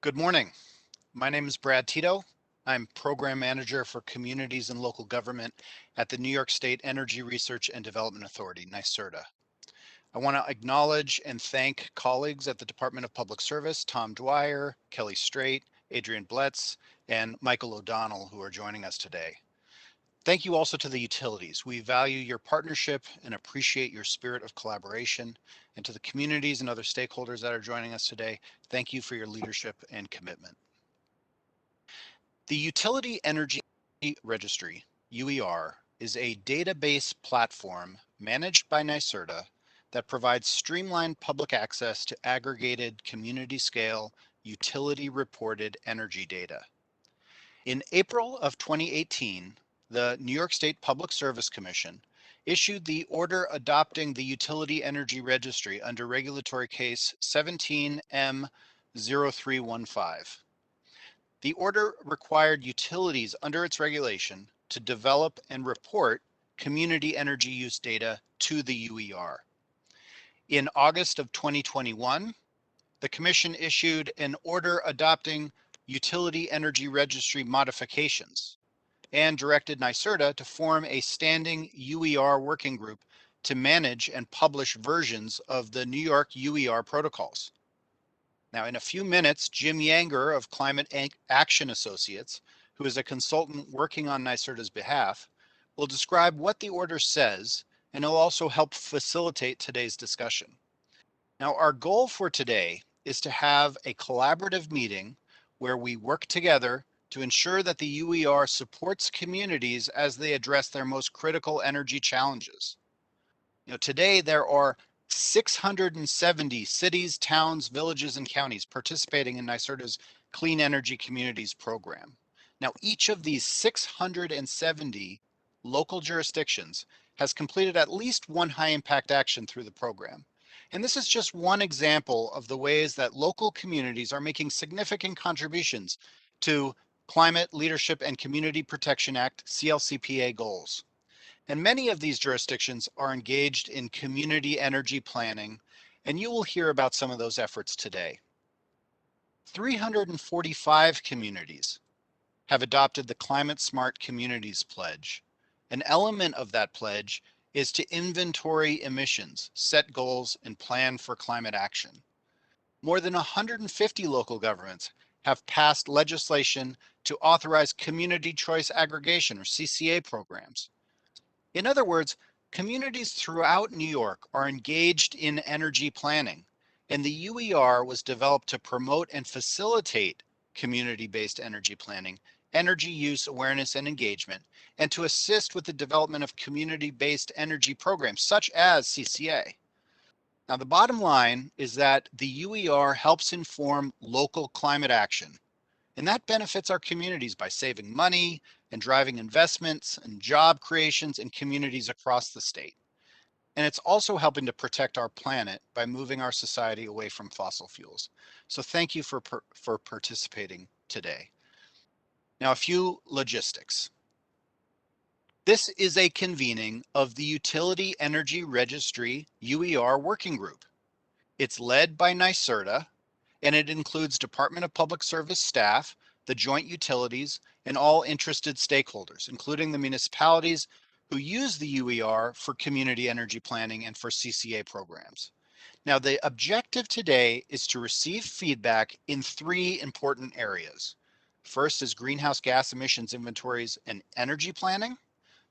Good morning. My name is Brad Tito. I'm Program Manager for Communities and Local Government at the New York State Energy Research and Development Authority, Nyserda. I want to acknowledge and thank colleagues at the Department of Public Service, Tom Dwyer, Kelly Straight, Adrian Bletz, and Michael O'Donnell, who are joining us today. Thank you also to the utilities. We value your partnership and appreciate your spirit of collaboration. And to the communities and other stakeholders that are joining us today, thank you for your leadership and commitment. The Utility Energy Registry, UER, is a database platform managed by Nyserda that provides streamlined public access to aggregated community-scale, utility-reported energy data. In April of 2018, the New York State Public Service Commission issued the order adopting the Utility Energy Registry under Regulatory Case 17M0315. The order required utilities under its regulation to develop and report community energy use data to the UER. In August of 2021, the Commission issued an order adopting Utility Energy Registry modifications and directed Nyserda to form a standing UER working group to manage and publish versions of the New York UER protocols. Now, in a few minutes, Jim Yanger of Climate Action Associates, who is a consultant working on Nyserda's behalf, will describe what the order says, and he'll also help facilitate today's discussion. Now, our goal for today is to have a collaborative meeting where we work together to ensure that the UER supports communities as they address their most critical energy challenges. Today there are 670 cities, towns, villages, and counties participating in Nyserda's Clean Energy Communities program. Now, each of these 670 local jurisdictions has completed at least one high impact action through the program. And this is just one example of the ways that local communities are making significant contributions to Climate Leadership and Community Protection Act, Clcpa goals. And many of these jurisdictions are engaged in community energy planning, and you will hear about some of those efforts today. 345 communities have adopted the Climate Smart Communities Pledge. An element of that pledge is to inventory emissions, set goals, and plan for climate action. More than 150 local governments have passed legislation to authorize Community Choice Aggregation, or CCA programs. In other words, communities throughout New York are engaged in energy planning, and the UER was developed to promote and facilitate community-based energy planning, energy use awareness and engagement, and to assist with the development of community-based energy programs such as CCA. Now, the bottom line is that the UER helps inform local climate action, and that benefits our communities by saving money and driving investments and job creations in communities across the state. And it's also helping to protect our planet by moving our society away from fossil fuels. So thank you for participating today. Now, a few logistics. This is a convening of the Utility Energy Registry UER Working Group. It's led by Nyserda, and it includes Department of Public Service staff, the joint utilities, and all interested stakeholders, including the municipalities who use the UER for community energy planning and for CCA programs. Now, the objective today is to receive feedback in three important areas. First is greenhouse gas emissions inventories and energy planning.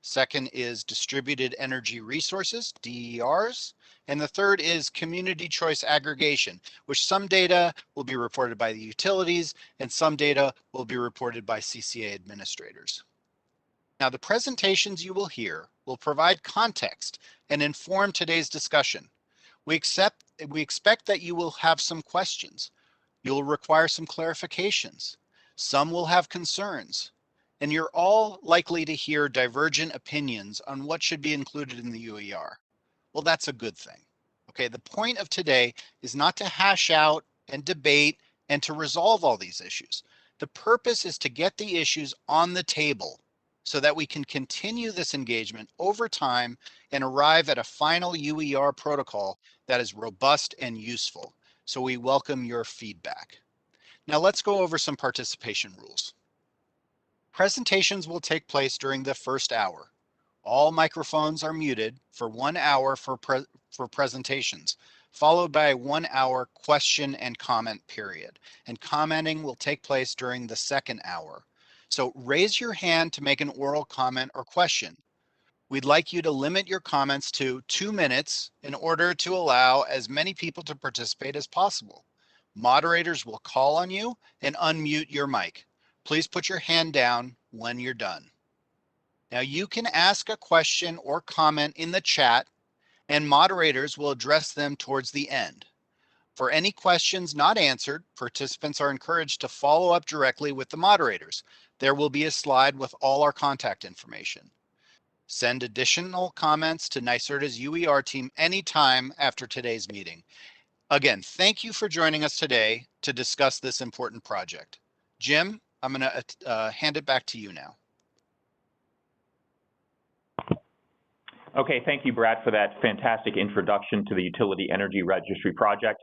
Second is distributed energy resources, DERs. And the third is community choice aggregation, which some data will be reported by the utilities and some data will be reported by CCA administrators. Now, the presentations you will hear will provide context and inform today's discussion. We expect that you will have some questions. You'll require some clarifications. Some will have concerns. And you're all likely to hear divergent opinions on what should be included in the UER. Well, that's a good thing. Okay, the point of today is not to hash out and debate and to resolve all these issues. The purpose is to get the issues on the table so that we can continue this engagement over time and arrive at a final UER protocol that is robust and useful. So we welcome your feedback. Now let's go over some participation rules. Presentations will take place during the first hour. All microphones are muted for 1 hour for presentations, followed by a 1 hour question and comment period. And commenting will take place during the second hour. So raise your hand to make an oral comment or question. We'd like you to limit your comments to 2 minutes in order to allow as many people to participate as possible. Moderators will call on you and unmute your mic. Please put your hand down when you're done. Now you can ask a question or comment in the chat and moderators will address them towards the end. For any questions not answered, participants are encouraged to follow up directly with the moderators. There will be a slide with all our contact information. Send additional comments to Nyserda's UER team anytime after today's meeting. Again, thank you for joining us today to discuss this important project. Jim, I'm going to hand it back to you now. Okay, thank you, Brad, for that fantastic introduction to the Utility Energy Registry project.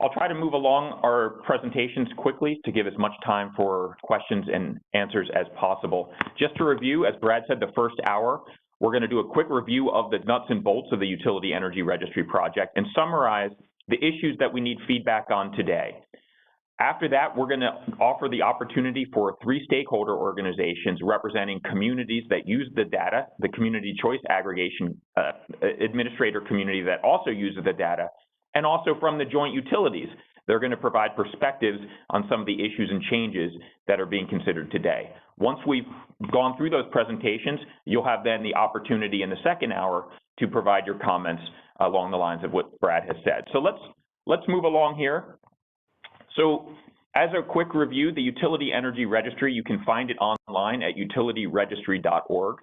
I'll try to move along our presentations quickly to give as much time for questions and answers as possible. Just to review, as Brad said, the first hour, we're going to do a quick review of the nuts and bolts of the Utility Energy Registry project and summarize the issues that we need feedback on today. After that, we're going to offer the opportunity for 3 stakeholder organizations representing communities that use the data, the Community Choice Aggregation administrator community that also uses the data, and also from the joint utilities. They're going to provide perspectives on some of the issues and changes that are being considered today. Once we've gone through those presentations, you'll have then the opportunity in the second hour to provide your comments along the lines of what Brad has said. So let's move along here. So as a quick review, the Utility Energy Registry, you can find it online at utilityregistry.org.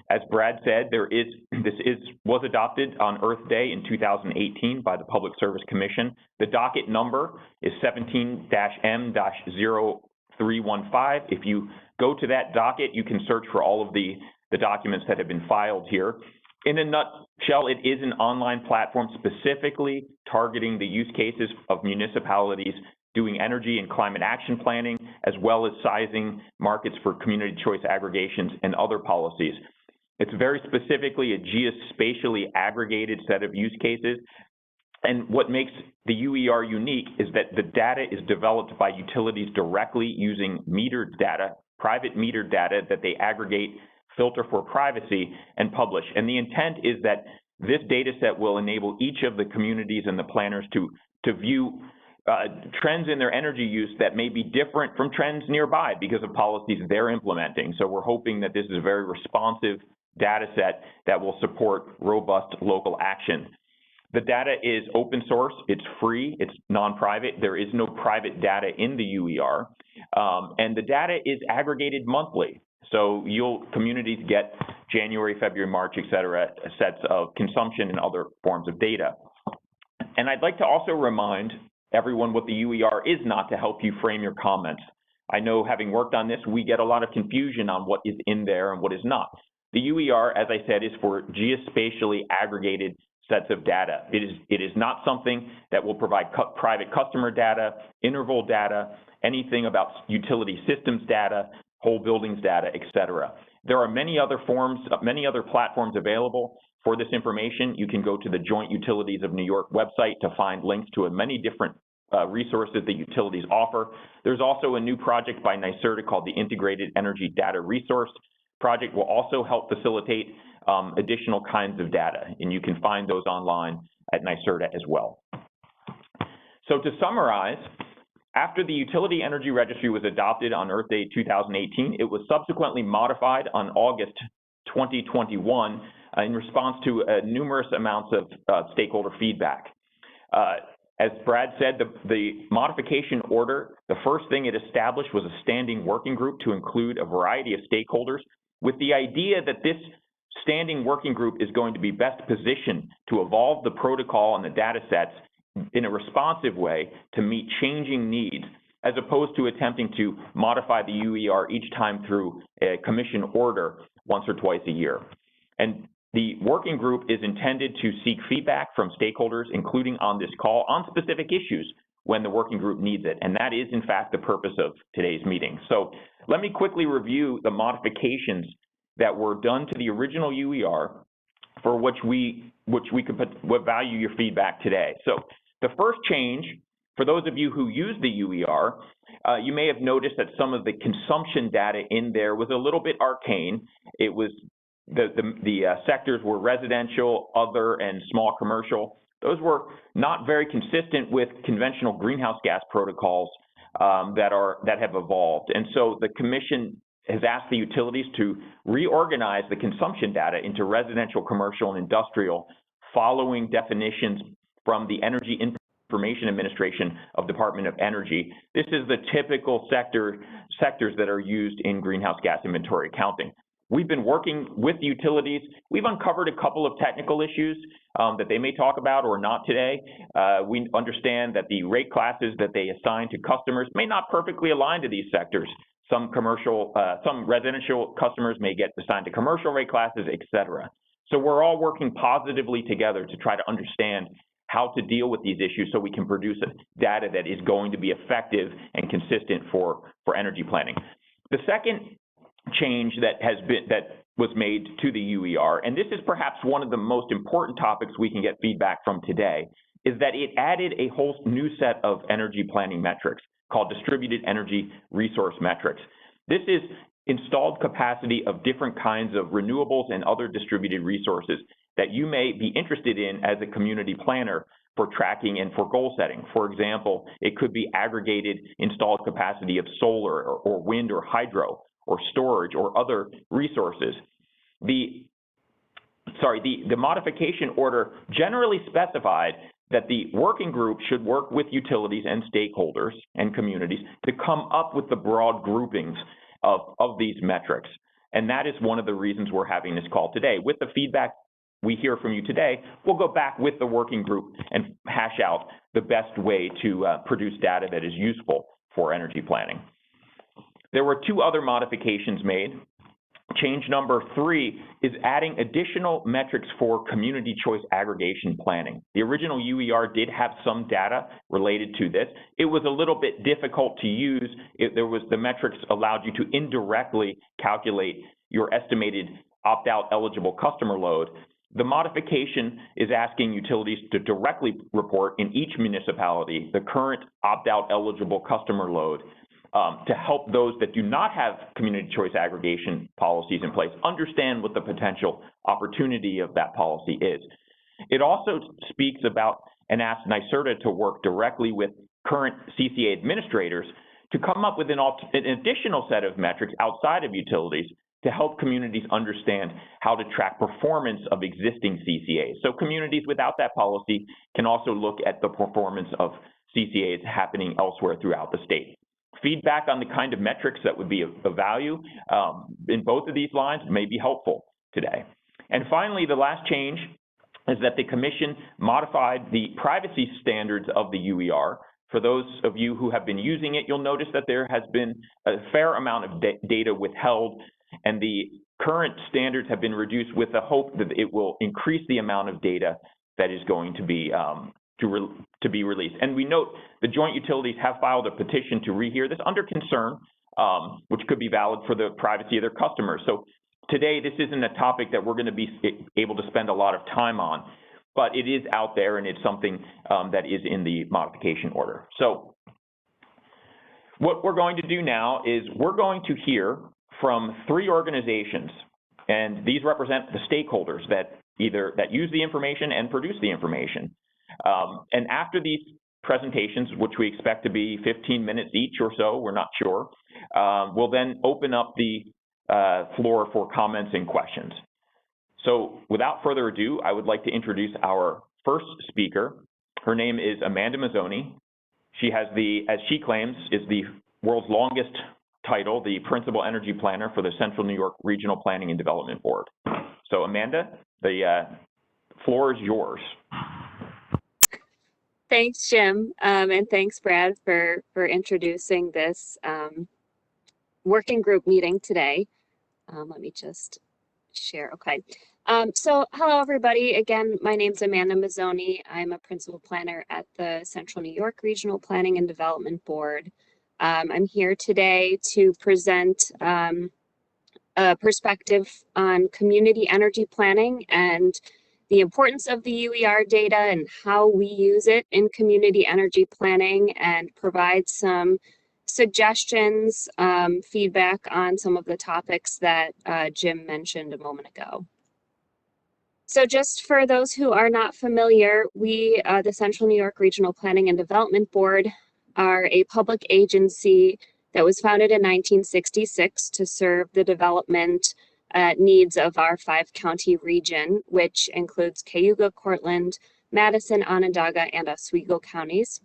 As Brad said, this was adopted on Earth Day in 2018 by the Public Service Commission. The docket number is 17-M-0315. If you go to that docket, you can search for all of the documents that have been filed here. In a nutshell, it is an online platform specifically targeting the use cases of municipalities doing energy and climate action planning, as well as sizing markets for community choice aggregations and other policies. It's very specifically a geospatially aggregated set of use cases. And what makes the UER unique is that the data is developed by utilities directly using metered data, private metered data that they aggregate, filter for privacy, and publish. And the intent is that this data set will enable each of the communities and the planners to view trends in their energy use that may be different from trends nearby because of policies they're implementing. So we're hoping that this is a very responsive data set that will support robust local action. The data is open source, it's free, it's non-private, there is no private data in the UER, and the data is aggregated monthly. So communities get January, February, March, et cetera, sets of consumption and other forms of data. And I'd like to also remind everyone what the UER is not to help you frame your comments. I know, having worked on this, we get a lot of confusion on what is in there and what is not. The UER, as I said, is for geospatially aggregated sets of data. It is not something that will provide private customer data, interval data, anything about utility systems data, whole buildings data, et cetera. There are many other platforms available for this information. You can go to the Joint Utilities of New York website to find links to many different resources that utilities offer. There's also a new project by Nyserda called the Integrated Energy Data Resource Project will also help facilitate additional kinds of data, and you can find those online at Nyserda as well. So to summarize, after the Utility Energy Registry was adopted on Earth Day 2018, it was subsequently modified on August 2021 in response to numerous amounts of stakeholder feedback. As Brad said, the modification order, the first thing it established was a standing working group to include a variety of stakeholders, with the idea that this standing working group is going to be best positioned to evolve the protocol and the data sets in a responsive way to meet changing needs, as opposed to attempting to modify the UER each time through a commission order once or twice a year. And the working group is intended to seek feedback from stakeholders, including on this call, on specific issues, when the working group needs it. And that is, in fact, the purpose of today's meeting. So let me quickly review the modifications that were done to the original UER for which we would value your feedback today. So the first change, for those of you who use the UER, you may have noticed that some of the consumption data in there was a little bit arcane. It was the sectors were residential, other, and small commercial. Those were not very consistent with conventional greenhouse gas protocols that have evolved. And so the Commission has asked the utilities to reorganize the consumption data into residential, commercial, and industrial following definitions from the Energy Information Administration of Department of Energy. This is the typical sectors that are used in greenhouse gas inventory accounting. We've been working with utilities. We've uncovered a couple of technical issues that they may talk about or not today. We understand that the rate classes that they assign to customers may not perfectly align to these sectors. Some residential customers may get assigned to commercial rate classes, et cetera. So we're all working positively together to try to understand how to deal with these issues so we can produce data that is going to be effective and consistent for energy planning. The second change that was made to the UER, and this is perhaps one of the most important topics we can get feedback from today, is that it added a whole new set of energy planning metrics called distributed energy resource metrics. This is installed capacity of different kinds of renewables and other distributed resources that you may be interested in as a community planner for tracking and for goal setting. For example, it could be aggregated installed capacity of solar or wind or hydro or storage or other resources. The modification order generally specified that the working group should work with utilities and stakeholders and communities to come up with the broad groupings of these metrics. And that is one of the reasons we're having this call today. With the feedback we hear from you today, we'll go back with the working group and hash out the best way to produce data that is useful for energy planning. There were two other modifications made. Change number 3 is adding additional metrics for community choice aggregation planning. The original UER did have some data related to this. It was a little bit difficult to use. The metrics allowed you to indirectly calculate your estimated opt-out eligible customer load. The modification is asking utilities to directly report in each municipality the current opt-out eligible customer load to help those that do not have community choice aggregation policies in place understand what the potential opportunity of that policy is. It also speaks about and asks Nyserda to work directly with current CCA administrators to come up with an additional set of metrics outside of utilities to help communities understand how to track performance of existing CCAs. So communities without that policy can also look at the performance of CCAs happening elsewhere throughout the state. Feedback on the kind of metrics that would be of value in both of these lines may be helpful today. And finally, the last change is that the Commission modified the privacy standards of the UER. For those of you who have been using it, you'll notice that there has been a fair amount of data withheld, and the current standards have been reduced with the hope that it will increase the amount of data that is going to be released. And we note the joint utilities have filed a petition to rehear this under concern, which could be valid for the privacy of their customers. So today, this isn't a topic that we're going to be able to spend a lot of time on, but it is out there and it's something that is in the modification order. So what we're going to do now is we're going to hear from 3 organizations, and these represent the stakeholders that use the information and produce the information. And after these presentations, which we expect to be 15 minutes each or so, we're not sure, we'll then open up the floor for comments and questions. So without further ado, I would like to introduce our first speaker. Her name is Amanda Mazzoni. She has as she claims, is the world's longest title, the Principal Energy Planner for the Central New York Regional Planning and Development Board. So Amanda, the floor is yours. Thanks, Jim, and thanks, Brad, for introducing this working group meeting today. Let me just share. Okay, So hello, everybody. Again, my name's Amanda Mazzoni. I'm a principal planner at the Central New York Regional Planning and Development Board. I'm here today to present a perspective on community energy planning and the importance of the UER data and how we use it in community energy planning, and provide some suggestions, feedback on some of the topics that Jim mentioned a moment ago. So just for those who are not familiar, we, the Central New York Regional Planning and Development Board, are a public agency that was founded in 1966 to serve the development needs of our 5-county region, which includes Cayuga, Cortland, Madison, Onondaga, and Oswego counties.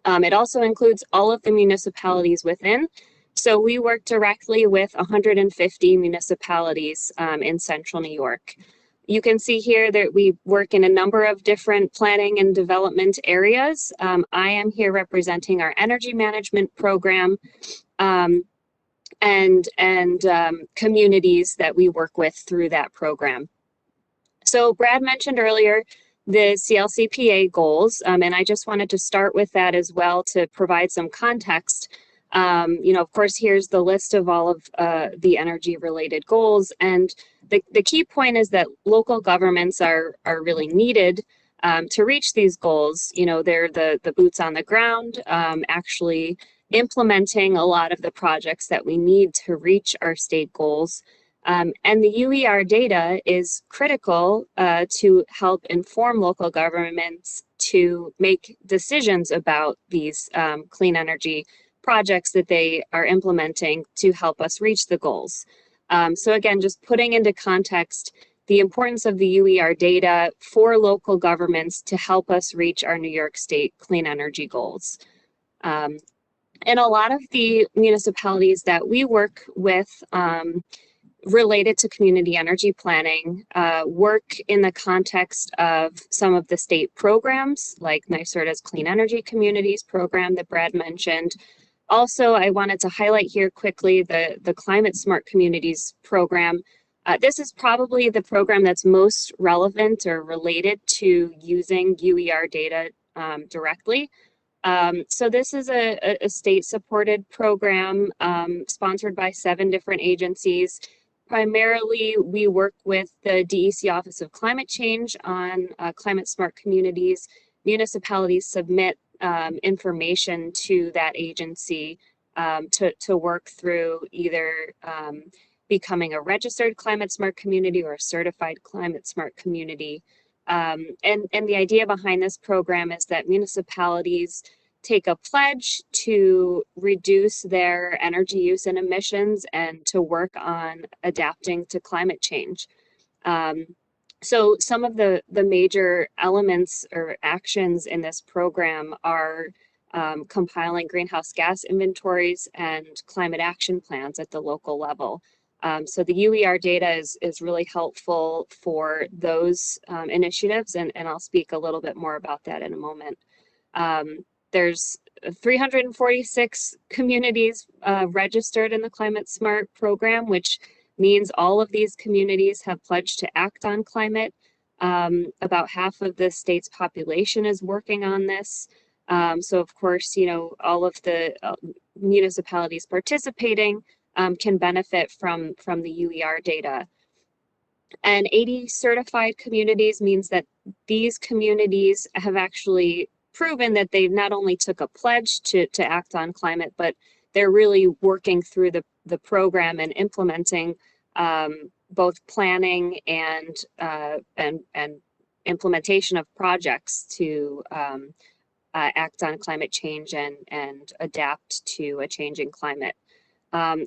It also includes all of the municipalities within. So we work directly with 150 municipalities in Central New York. You can see here that we work in a number of different planning and development areas. I am here representing our energy management program and communities that we work with through that program. So Brad mentioned earlier the Clcpa goals, and I just wanted to start with that as well to provide some context. Of course, here's the list of all of the energy related goals, and the key point is that local governments are really needed to reach these goals. They're the boots on the ground, actually implementing a lot of the projects that we need to reach our state goals. And the UER data is critical to help inform local governments to make decisions about these clean energy projects that they are implementing to help us reach the goals. So again, just putting into context the importance of the UER data for local governments to help us reach our New York State clean energy goals. And a lot of the municipalities that we work with related to community energy planning work in the context of some of the state programs, like Nyserda's Clean Energy Communities program that Brad mentioned. Also, I wanted to highlight here quickly the Climate Smart Communities program. This is probably the program that's most relevant or related to using UER data directly. So this is a state-supported program sponsored by 7 different agencies. Primarily, we work with the DEC Office of Climate Change on Climate Smart Communities. Municipalities submit information to that agency to work through either becoming a registered climate smart community or a certified climate smart community. And the idea behind this program is that municipalities take a pledge to reduce their energy use and emissions and to work on adapting to climate change. So some of the major elements or actions in this program are compiling greenhouse gas inventories and climate action plans at the local level. So the UER data is really helpful for those initiatives, and I'll speak a little bit more about that in a moment. There's 346 communities registered in the Climate Smart program, which means all of these communities have pledged to act on climate. About half of the state's population is working on this. So of course, all of the municipalities participating can benefit from the UER data. And 80 certified communities means that these communities have actually proven that they not only took a pledge to act on climate, but they're really working through the program and implementing both planning and implementation of projects to act on climate change and adapt to a changing climate.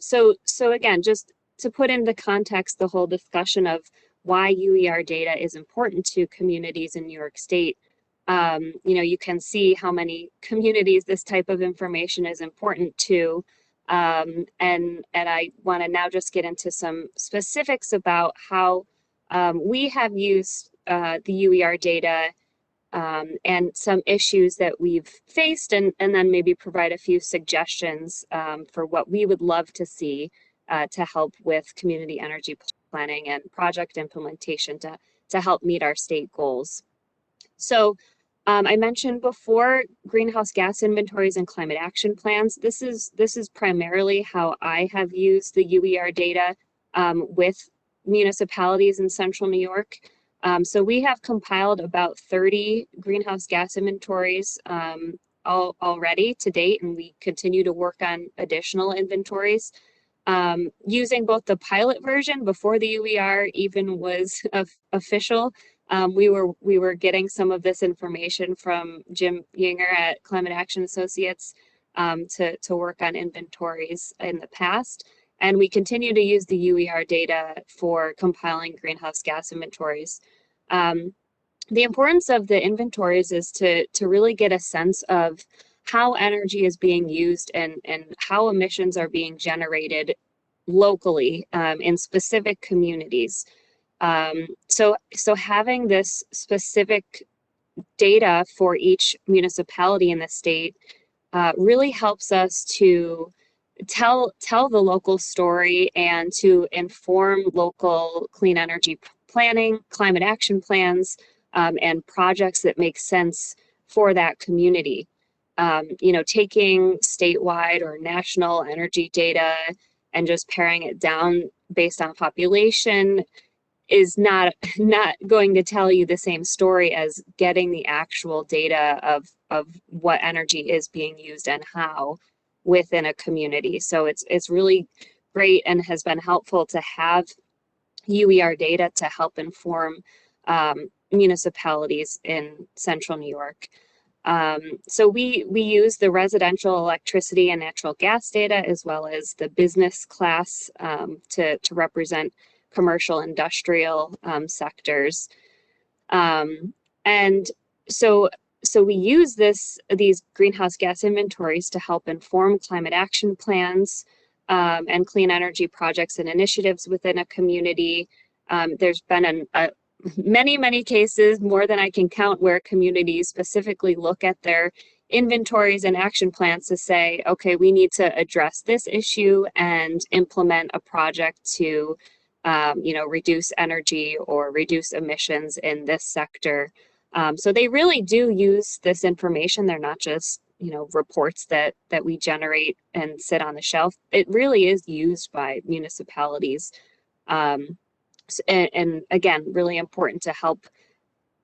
So again, just to put into context the whole discussion of why UER data is important to communities in New York State, you can see how many communities this type of information is important to. And I want to now just get into some specifics about how we have used the UER data and some issues that we've faced, and then maybe provide a few suggestions for what we would love to see to help with community energy. planning and project implementation to help meet our state goals. So I mentioned before greenhouse gas inventories and climate action plans. This is primarily how I have used the UER data with municipalities in central New York. So we have compiled about 30 greenhouse gas inventories already to date, and we continue to work on additional inventories. Using both the pilot version before the UER even was official. We were getting some of this information from Jim Yinger at Climate Action Associates to work on inventories in the past. And we continue to use the UER data for compiling greenhouse gas inventories. The importance of the inventories is to really get a sense of how energy is being used and how emissions are being generated locally in specific communities. So having this specific data for each municipality in the state really helps us to tell the local story and to inform local clean energy planning, climate action plans, and projects that make sense for that community. Taking statewide or national energy data and just paring it down based on population is not going to tell you the same story as getting the actual data of what energy is being used and how within a community. So it's really great and has been helpful to have UER data to help inform municipalities in central New York. So we use the residential electricity and natural gas data as well as the business class to represent commercial industrial sectors. And so we use these greenhouse gas inventories to help inform climate action plans and clean energy projects and initiatives within a community. There's been many cases, more than I can count, where communities specifically look at their inventories and action plans to say, okay, we need to address this issue and implement a project to reduce energy or reduce emissions in this sector. So they really do use this information. They're not just, reports that we generate and sit on the shelf. It really is used by municipalities. And again, really important to help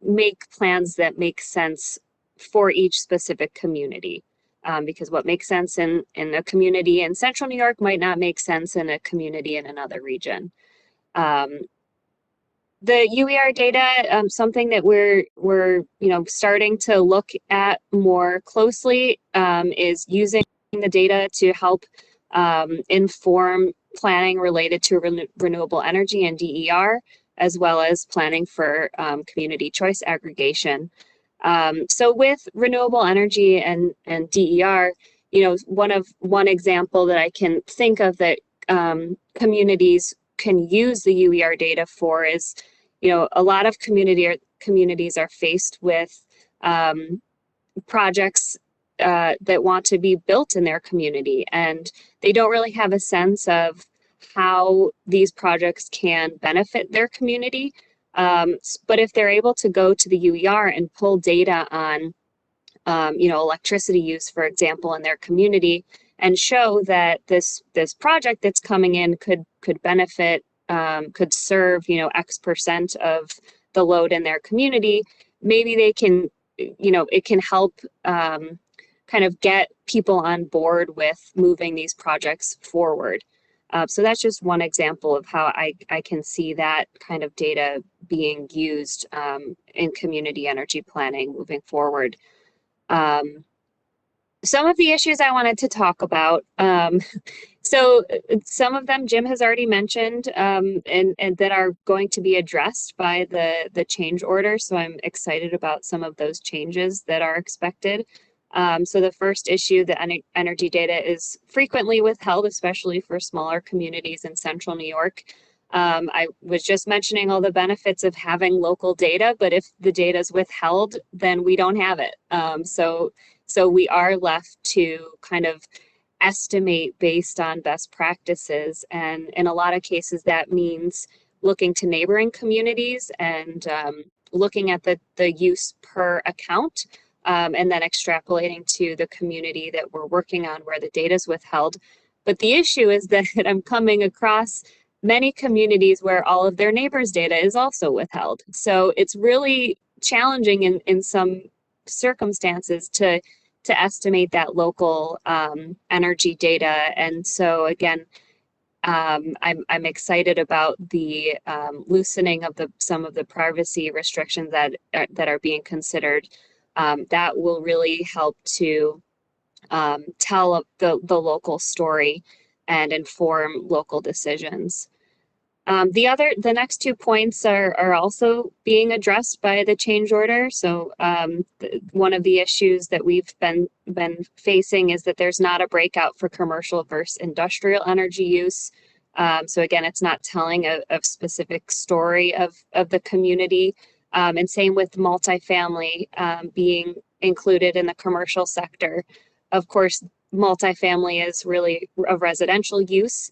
make plans that make sense for each specific community. Because what makes sense in a community in central New York might not make sense in a community in another region. The UER data, something that we're starting to look at more closely, is using the data to help inform planning related to renewable energy and DER, as well as planning for community choice aggregation. So with renewable energy and DER, one example that I can think of that communities can use the UER data for is, a lot of communities are faced with projects that want to be built in their community, and they don't really have a sense of how these projects can benefit their community. But if they're able to go to the UER and pull data on, electricity use, for example, in their community, and show that this project that's coming in could benefit, could serve, X% of the load in their community, maybe they can, it can help kind of get people on board with moving these projects forward. So that's just one example of how I can see that kind of data being used in community energy planning moving forward. Some of the issues I wanted to talk about. So some of them Jim has already mentioned and that are going to be addressed by the change order. So I'm excited about some of those changes that are expected. So the first issue, the energy data is frequently withheld, especially for smaller communities in central New York. I was just mentioning all the benefits of having local data, but if the data is withheld, then we don't have it. So we are left to kind of estimate based on best practices. And in a lot of cases, that means looking to neighboring communities and looking at the use per account, and then extrapolating to the community that we're working on where the data is withheld. But the issue is that I'm coming across many communities where all of their neighbors' data is also withheld. So it's really challenging in some circumstances to estimate that local energy data. And so again, I'm excited about the loosening of some of the privacy restrictions that are being considered. That will really help to tell the local story and inform local decisions. The next 2 points are also being addressed by the change order. So one of the issues that we've been facing is that there's not a breakout for commercial versus industrial energy use. So again, it's not telling a specific story of the community. And same with multifamily being included in the commercial sector. Of course, multifamily is really a residential use.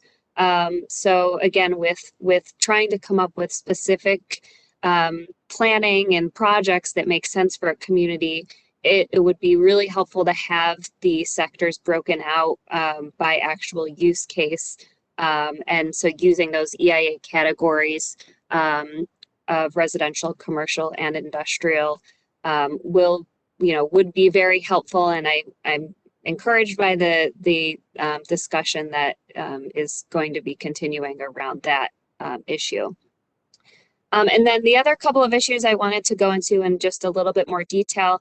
So again, with trying to come up with specific planning and projects that make sense for a community, it would be really helpful to have the sectors broken out by actual use case. And so using those EIA categories of residential, commercial, and industrial would be very helpful. And I'm encouraged by the discussion that is going to be continuing around that issue. And then the other couple of issues I wanted to go into in just a little bit more detail,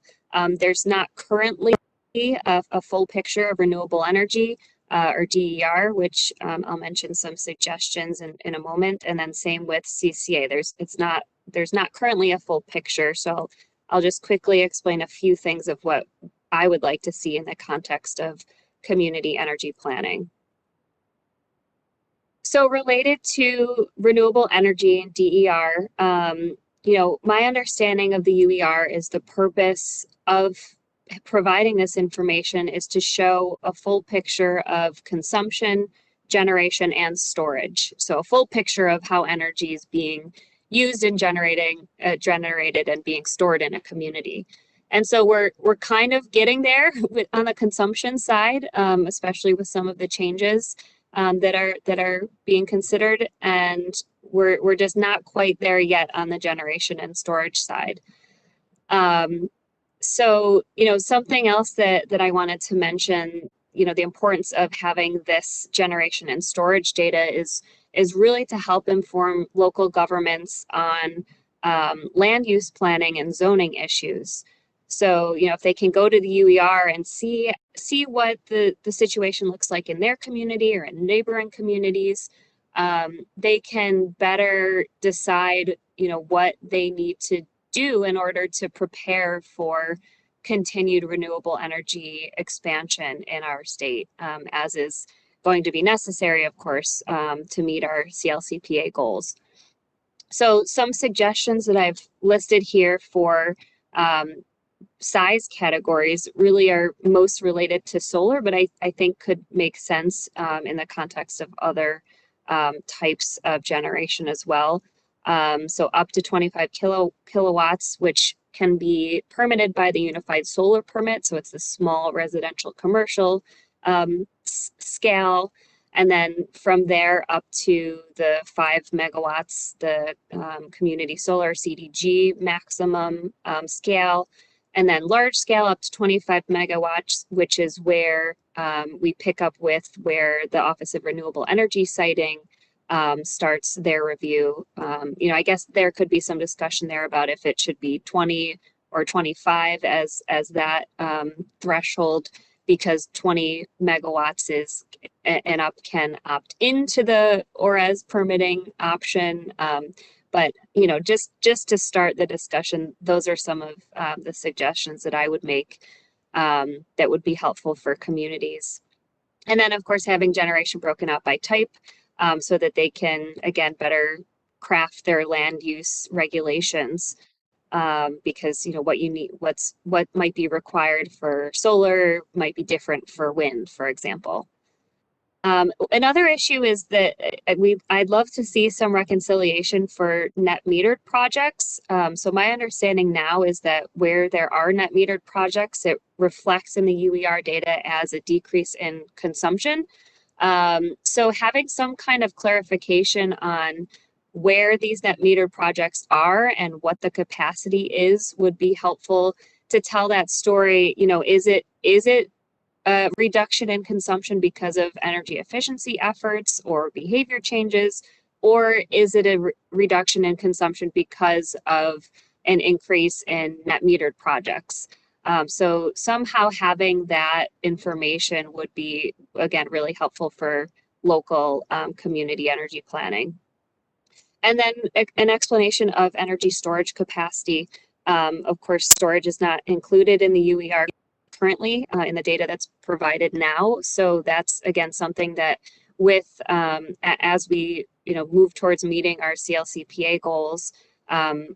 there's not currently a full picture of renewable energy or DER, which I'll mention some suggestions in a moment, and then same with CCA. There's not currently a full picture, so I'll just quickly explain a few things of what I would like to see in the context of community energy planning. So related to renewable energy and DER, my understanding of the UER is the purpose of providing this information is to show a full picture of consumption, generation, and storage. So a full picture of how energy is being used and generated and being stored in a community. And so we're kind of getting there on the consumption side, especially with some of the changes that are being considered, and we're just not quite there yet on the generation and storage side. So something else that I wanted to mention, the importance of having this generation and storage data is really to help inform local governments on land use planning and zoning issues. So, if they can go to the UER and see what the situation looks like in their community or in neighboring communities, they can better decide, what they need to do in order to prepare for continued renewable energy expansion in our state, as is going to be necessary, of course, to meet our Clcpa goals. So some suggestions that I've listed here for size categories really are most related to solar, but I think could make sense in the context of other types of generation as well. So up to 25 kilowatts, which can be permitted by the Unified Solar Permit. So it's the small residential commercial scale. And then from there up to the 5 megawatts, the community solar CDG maximum scale. And then large scale up to 25 megawatts, which is where we pick up with where the Office of Renewable Energy Siting starts their review. I guess there could be some discussion there about if it should be 20 or 25 as that threshold, because 20 megawatts is and up can opt into the ORES permitting option. But just to start the discussion, those are some of the suggestions that I would make that would be helpful for communities. And then, of course, having generation broken out by type so that they can, again, better craft their land use regulations, because what you need, what might be required for solar might be different for wind, for example. Another issue is that I'd love to see some reconciliation for net metered projects. So my understanding now is that where there are net metered projects, it reflects in the UER data as a decrease in consumption. So having some kind of clarification on where these net metered projects are and what the capacity is would be helpful to tell that story. You know, is it a reduction in consumption because of energy efficiency efforts or behavior changes, or is it a reduction in consumption because of an increase in net metered projects? So somehow having that information would be, again, really helpful for local community energy planning. And then an explanation of energy storage capacity. Of course, storage is not included in the UER currently in the data that's provided now. So that's, again, something that with as we move towards meeting our CLCPA goals,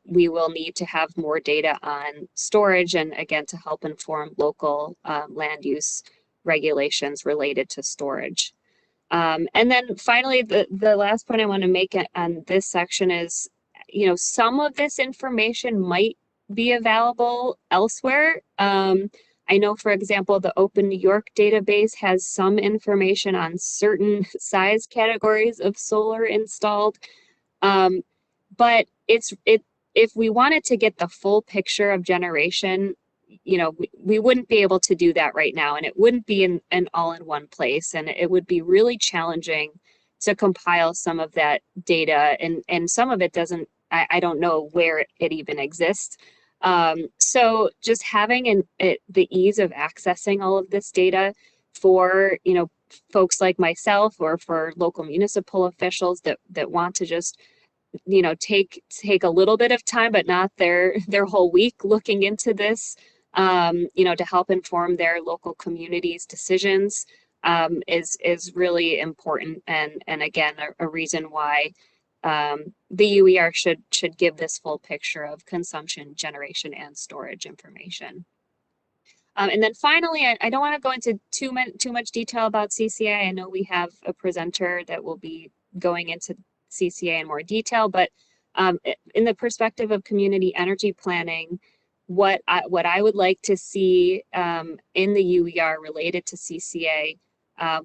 we will need to have more data on storage, and again, to help inform local land use regulations related to storage. And then finally, the last point I want to make on this section is, some of this information might be available elsewhere. I know, for example, the Open New York database has some information on certain size categories of solar installed. But if we wanted to get the full picture of generation, we wouldn't be able to do that right now, and it wouldn't be in all in one place, and it would be really challenging to compile some of that data, and some of it doesn't, I don't know where it even exists. So just having the ease of accessing all of this data for folks like myself or for local municipal officials that want to just take a little bit of time, but not their whole week looking into this, to help inform their local communities' decisions, is really important, and again, a reason why the UER should give this full picture of consumption, generation, and storage information. And then finally, I don't want to go into too much detail about CCA. I know we have a presenter that will be going into CCA in more detail, but in the perspective of community energy planning, what I would like to see in the UER related to CCA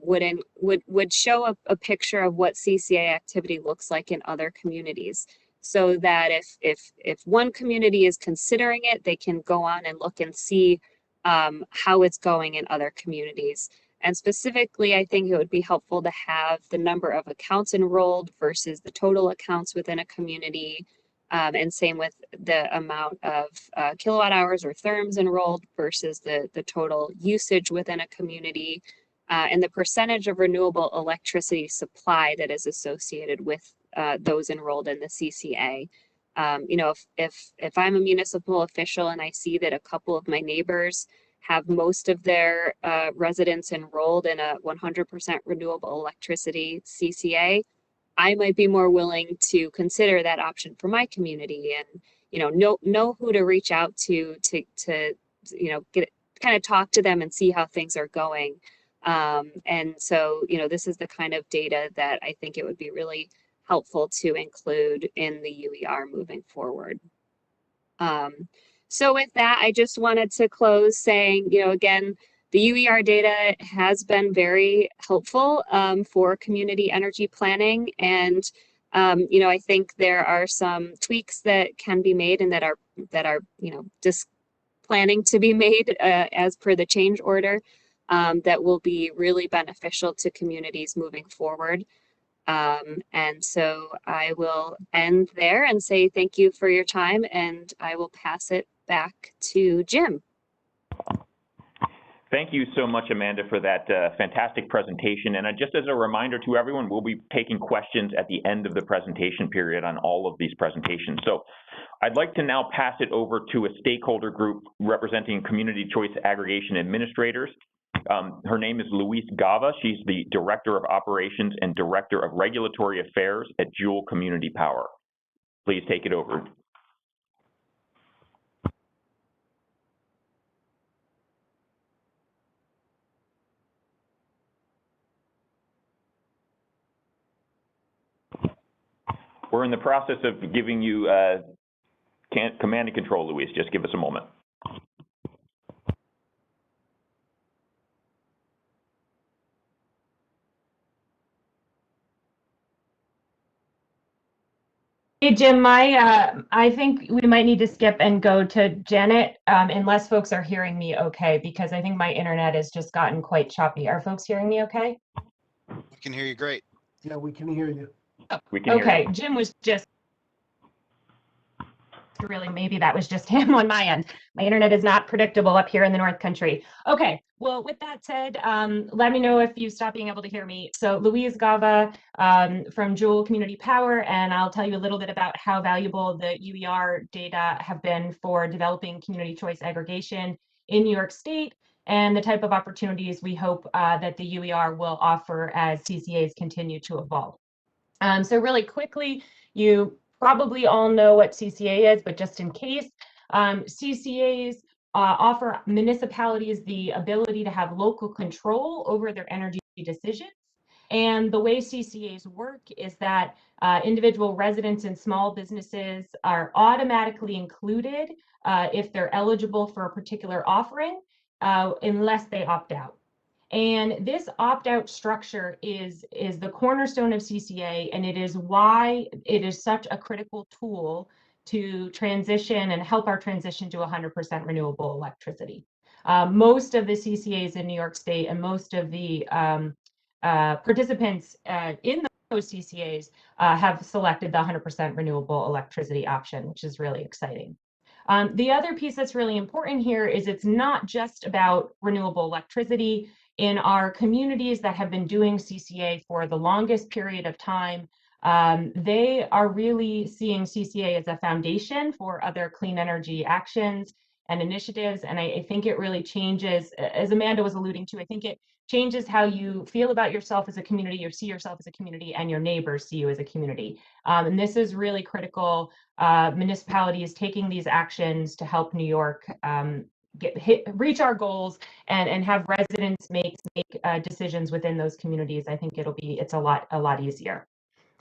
would show a picture of what CCA activity looks like in other communities, so that if one community is considering it, they can go on and look and see how it's going in other communities. And specifically, I think it would be helpful to have the number of accounts enrolled versus the total accounts within a community, and same with the amount of kilowatt hours or therms enrolled versus the total usage within a community, and the percentage of renewable electricity supply that is associated with those enrolled in the CCA. If I'm a municipal official and I see that a couple of my neighbors have most of their residents enrolled in a 100% renewable electricity CCA, I might be more willing to consider that option for my community, and know who to reach out to get kind of talk to them and see how things are going. And so this is the kind of data that I think it would be really helpful to include in the UER moving forward. So with that, I just wanted to close saying, again, the UER data has been very helpful for community energy planning, and I think there are some tweaks that can be made and that are just planning to be made as per the change order, that will be really beneficial to communities moving forward. And so I will end there and say thank you for your time, and I will pass it back to Jim. Thank you so much, Amanda, for that fantastic presentation. And just as a reminder to everyone, we'll be taking questions at the end of the presentation period on all of these presentations. So I'd like to now pass it over to a stakeholder group representing Community Choice Aggregation administrators. Her name is Luis Gava. She's the Director of Operations and Director of Regulatory Affairs at Jewel Community Power. Please take it over. We're in the process of giving you command and control, Luis. Just give us a moment. Hey, Jim, I think we might need to skip and go to Janet, unless folks are hearing me okay, because I think my internet has just gotten quite choppy. Are folks hearing me okay? We can hear you great. Yeah, we can hear you. We can hear Okay, you. Jim was just really, maybe that was just him on my end. My internet is not predictable up here in the North Country. Okay, well, with that said, let me know if you stop being able to hear me. So Louise Gava from Joule Community Power, and I'll tell you a little bit about how valuable the UER data have been for developing community choice aggregation in New York State, and the type of opportunities we hope that the UER will offer as CCAs continue to evolve. So really quickly, you probably all know what CCA is, but just in case, CCAs offer municipalities the ability to have local control over their energy decisions. And the way CCAs work is that individual residents and small businesses are automatically included if they're eligible for a particular offering, unless they opt out. And this opt-out structure is the cornerstone of CCA, and it is why it is such a critical tool to transition and help our transition to 100% renewable electricity. Most of the CCAs in New York State and most of the participants in those CCAs have selected the 100% renewable electricity option, which is really exciting. The other piece that's really important here is it's not just about renewable electricity. In our communities that have been doing CCA for the longest period of time, they are really seeing CCA as a foundation for other clean energy actions and initiatives. And I think it really changes, as Amanda was alluding to, I think it changes how you feel about yourself as a community, or see yourself as a community, and your neighbors see you as a community. And this is really critical. Municipalities taking these actions to help New York reach our goals and have residents make decisions within those communities. I think it's a lot easier.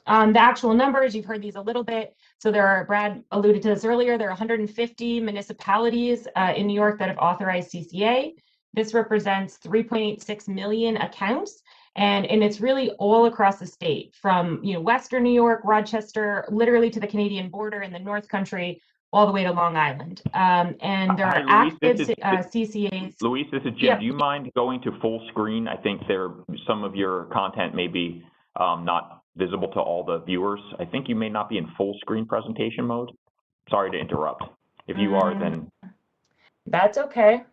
The actual numbers, you've heard these a little bit. So Brad alluded to this earlier, there are 150 municipalities in New York that have authorized CCA. This represents 3.86 million accounts. And it's really all across the state, from Western New York, Rochester, literally to the Canadian border in the North Country, all the way to Long Island. And there are active CCAs. Luis, this is Jim. Yeah. Do you mind going to full screen? I think some of your content may be not visible to all the viewers. I think you may not be in full screen presentation mode. Sorry to interrupt. If you are, then. That's okay.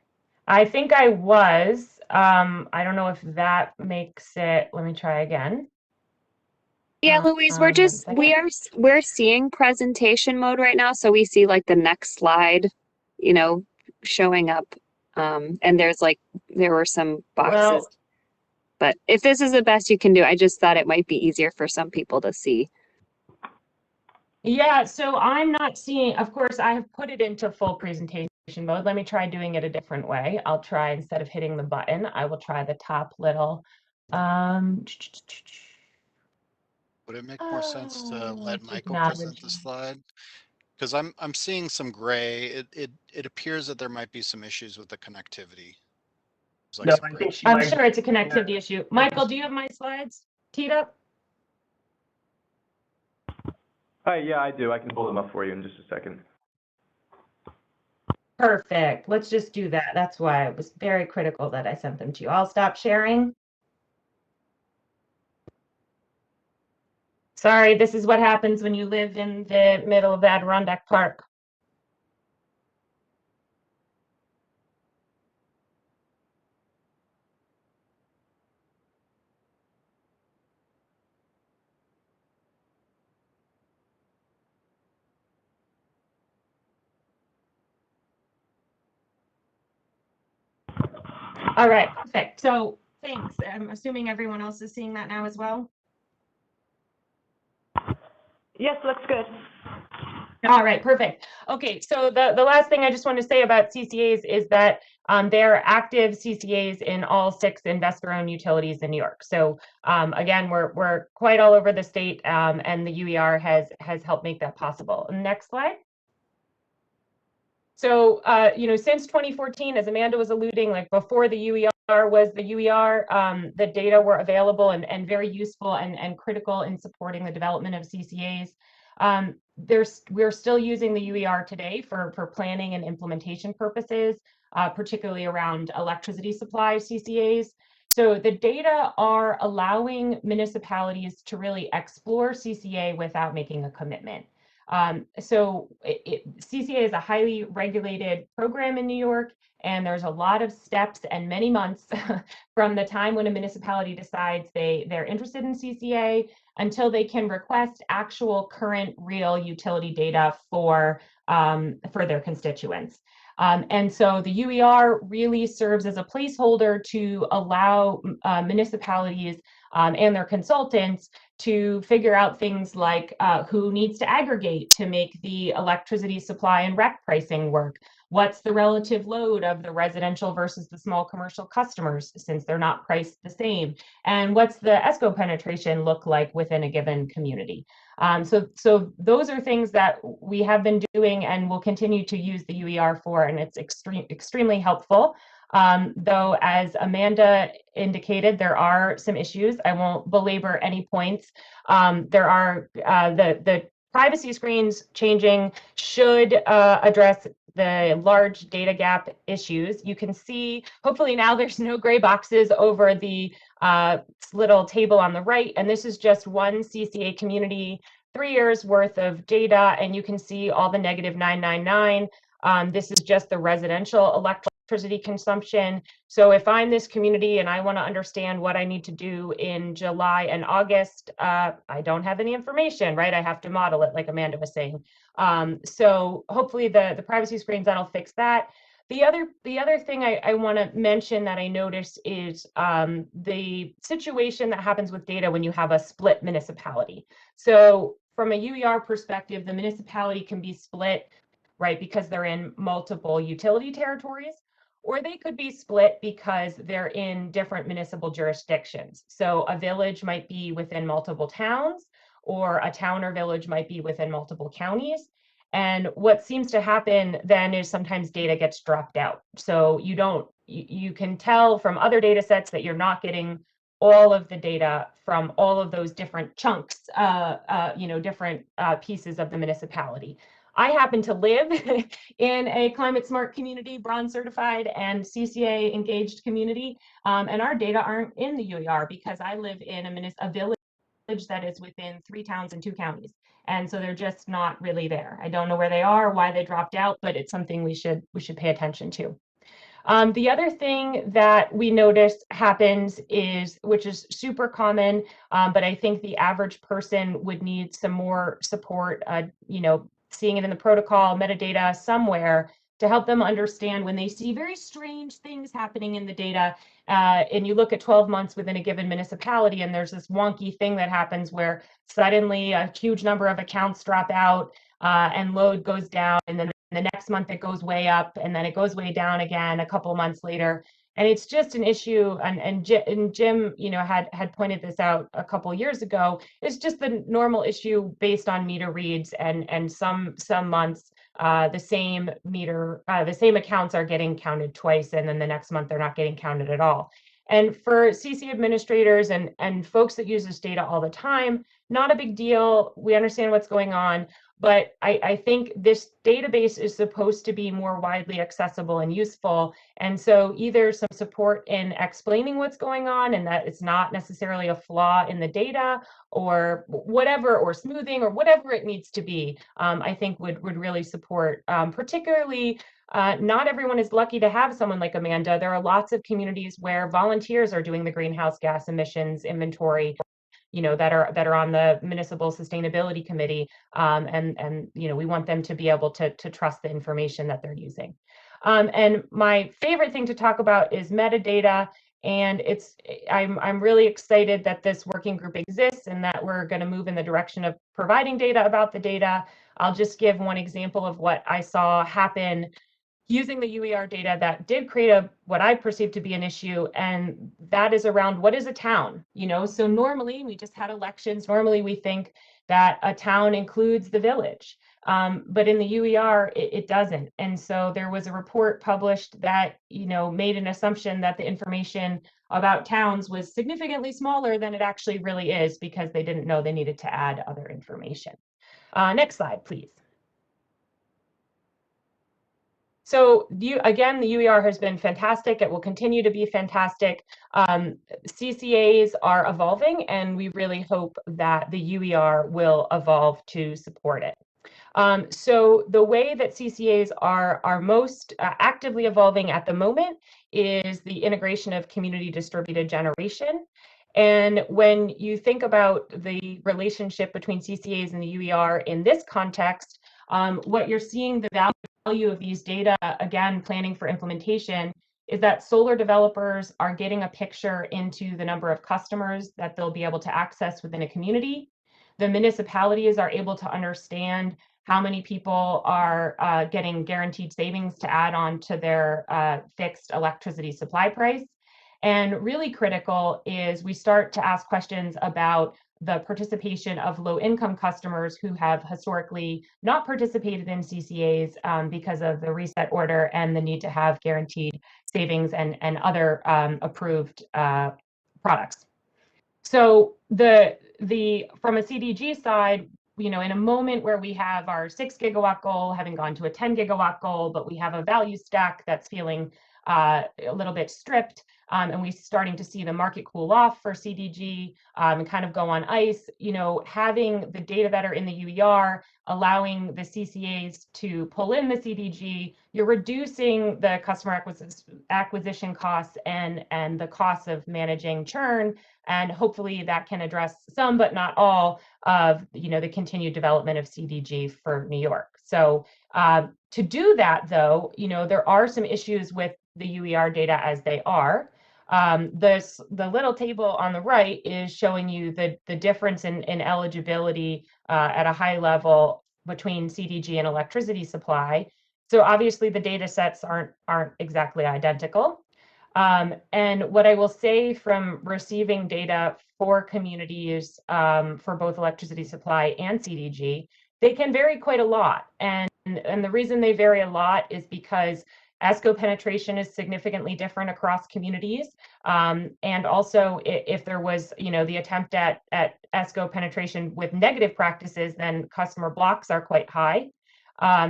I think I was. I don't know if that makes it. Let me try again. Yeah, Louise, we're seeing presentation mode right now. So we see like the next slide, showing up. And there were some boxes. Well, but if this is the best you can do, I just thought it might be easier for some people to see. Yeah, so I'm not seeing, of course, I have put it into full presentation mode. Let me try doing it a different way. I'll try, instead of hitting the button, I will try the top little. Would it make more sense to let Michael present the slide? Because I'm seeing some gray. It appears that there might be some issues with the connectivity. No, I think she I'm might. sure it's a connectivity issue. Michael, do you have my slides teed up? Hi, yeah, I do. I can pull them up for you in just a second. Perfect. Let's just do that. That's why it was very critical that I sent them to you. I'll stop sharing. Sorry, this is what happens when you live in the middle of the Adirondack Park. All right, perfect. So thanks. I'm assuming everyone else is seeing that now as well. Yes, looks good. All right, perfect. Okay, so the last thing I just want to say about CCAs is that They're active CCAs in all 6 investor-owned utilities in New York. So again, we're quite all over the state, and the UER has helped make that possible. Next slide. So, since 2014, as Amanda was alluding, like before the UER was the UER, the data were available and very useful and critical in supporting the development of CCAs. We're still using the UER today for planning and implementation purposes, particularly around electricity supply CCAs. So the data are allowing municipalities to really explore CCA without making a commitment. CCA is a highly regulated program in New York, and there's a lot of steps and many months from the time when a municipality decides they're interested in CCA until they can request actual current real utility data for their constituents. And so the UER really serves as a placeholder to allow municipalities and their consultants to figure out things like who needs to aggregate to make the electricity supply and rec pricing work. What's the relative load of the residential versus the small commercial customers, since they're not priced the same? And what's the ESCO penetration look like within a given community? So those are things that we have been doing and will continue to use the UER for, and it's extremely helpful. Though, as Amanda indicated, there are some issues. I won't belabor any points. There are the privacy screens changing should address the large data gap issues. You can see, hopefully now there's no gray boxes over the little table on the right, and this is just one CCA community, 3 years worth of data, and you can see all the negative 999. This is just the residential electricity consumption. So if I'm this community and I want to understand what I need to do in July and August, I don't have any information, right? I have to model it, like Amanda was saying. So hopefully the privacy screens, that'll fix that. The other thing I want to mention that I noticed is the situation that happens with data when you have a split municipality. So from a UER perspective, the municipality can be split, right, because they're in multiple utility territories, or they could be split because they're in different municipal jurisdictions. So a village might be within multiple towns, or a town or village might be within multiple counties. And what seems to happen then is sometimes data gets dropped out. So you can tell from other data sets that you're not getting all of the data from all of those different chunks, different pieces of the municipality. I happen to live in a climate smart community, bronze certified and CCA engaged community, and our data aren't in the UER because I live in a village that is within 3 towns and 2 counties. And so they're just not really there. I don't know where they are, why they dropped out, but it's something we should pay attention to. The other thing that we noticed happens is, which is super common, but I think the average person would need some more support, seeing it in the protocol, metadata somewhere to help them understand when they see very strange things happening in the data, and you look at 12 months within a given municipality, and there's this wonky thing that happens where suddenly a huge number of accounts drop out and load goes down, and then the next month it goes way up, and then it goes way down again a couple months later. And it's just an issue, and Jim, had pointed this out a couple years ago. It's just the normal issue based on meter reads, and some months the same accounts are getting counted twice, and then the next month they're not getting counted at all. And for CC administrators and folks that use this data all the time, not a big deal. We understand what's going on. But I think this database is supposed to be more widely accessible and useful. And so either some support in explaining what's going on and that it's not necessarily a flaw in the data, or whatever, or smoothing, or whatever it needs to be, I think would really support. Particularly, not everyone is lucky to have someone like Amanda. There are lots of communities where volunteers are doing the greenhouse gas emissions inventory, that are on the municipal sustainability committee, and we want them to be able to trust the information that they're using. And my favorite thing to talk about is metadata, and I'm really excited that this working group exists and that we're going to move in the direction of providing data about the data. I'll just give one example of what I saw happen using the UER data that did create what I perceive to be an issue, and that is around what is a town, So normally we just had elections. Normally we think that a town includes the village, but in the UER it doesn't. And so there was a report published that made an assumption that the information about towns was significantly smaller than it actually really is, because they didn't know they needed to add other information. Next slide, please. So again, the UER has been fantastic. It will continue to be fantastic. CCAs are evolving, and we really hope that the UER will evolve to support it. So the way that CCAs are most actively evolving at the moment is the integration of community distributed generation. And when you think about the relationship between CCAs and the UER in this context, what you're seeing, the value of these data, again, planning for implementation, is that solar developers are getting a picture into the number of customers that they'll be able to access within a community. The municipalities are able to understand how many people are getting guaranteed savings to add on to their fixed electricity supply price. And really critical is we start to ask questions about the participation of low-income customers who have historically not participated in CCAs because of the reset order and the need to have guaranteed savings and other approved products. So from a CDG side, in a moment where we have our 6 gigawatt goal having gone to a 10 gigawatt goal, but we have a value stack that's feeling a little bit stripped, and we're starting to see the market cool off for CDG and kind of go on ice, having the data that are in the UER, allowing the CCAs to pull in the CDG, you're reducing the customer acquisition costs and the costs of managing churn, and hopefully that can address some, but not all, of the continued development of CDG for New York. So to do that, though, there are some issues with the UER data as they are. The little table on the right is showing you the difference in eligibility at a high level between CDG and electricity supply. So obviously the data sets aren't exactly identical. And what I will say from receiving data for communities for both electricity supply and CDG, they can vary quite a lot. And the reason they vary a lot is because ESCO penetration is significantly different across communities. And also if there was, the attempt at ESCO penetration with negative practices, then customer blocks are quite high.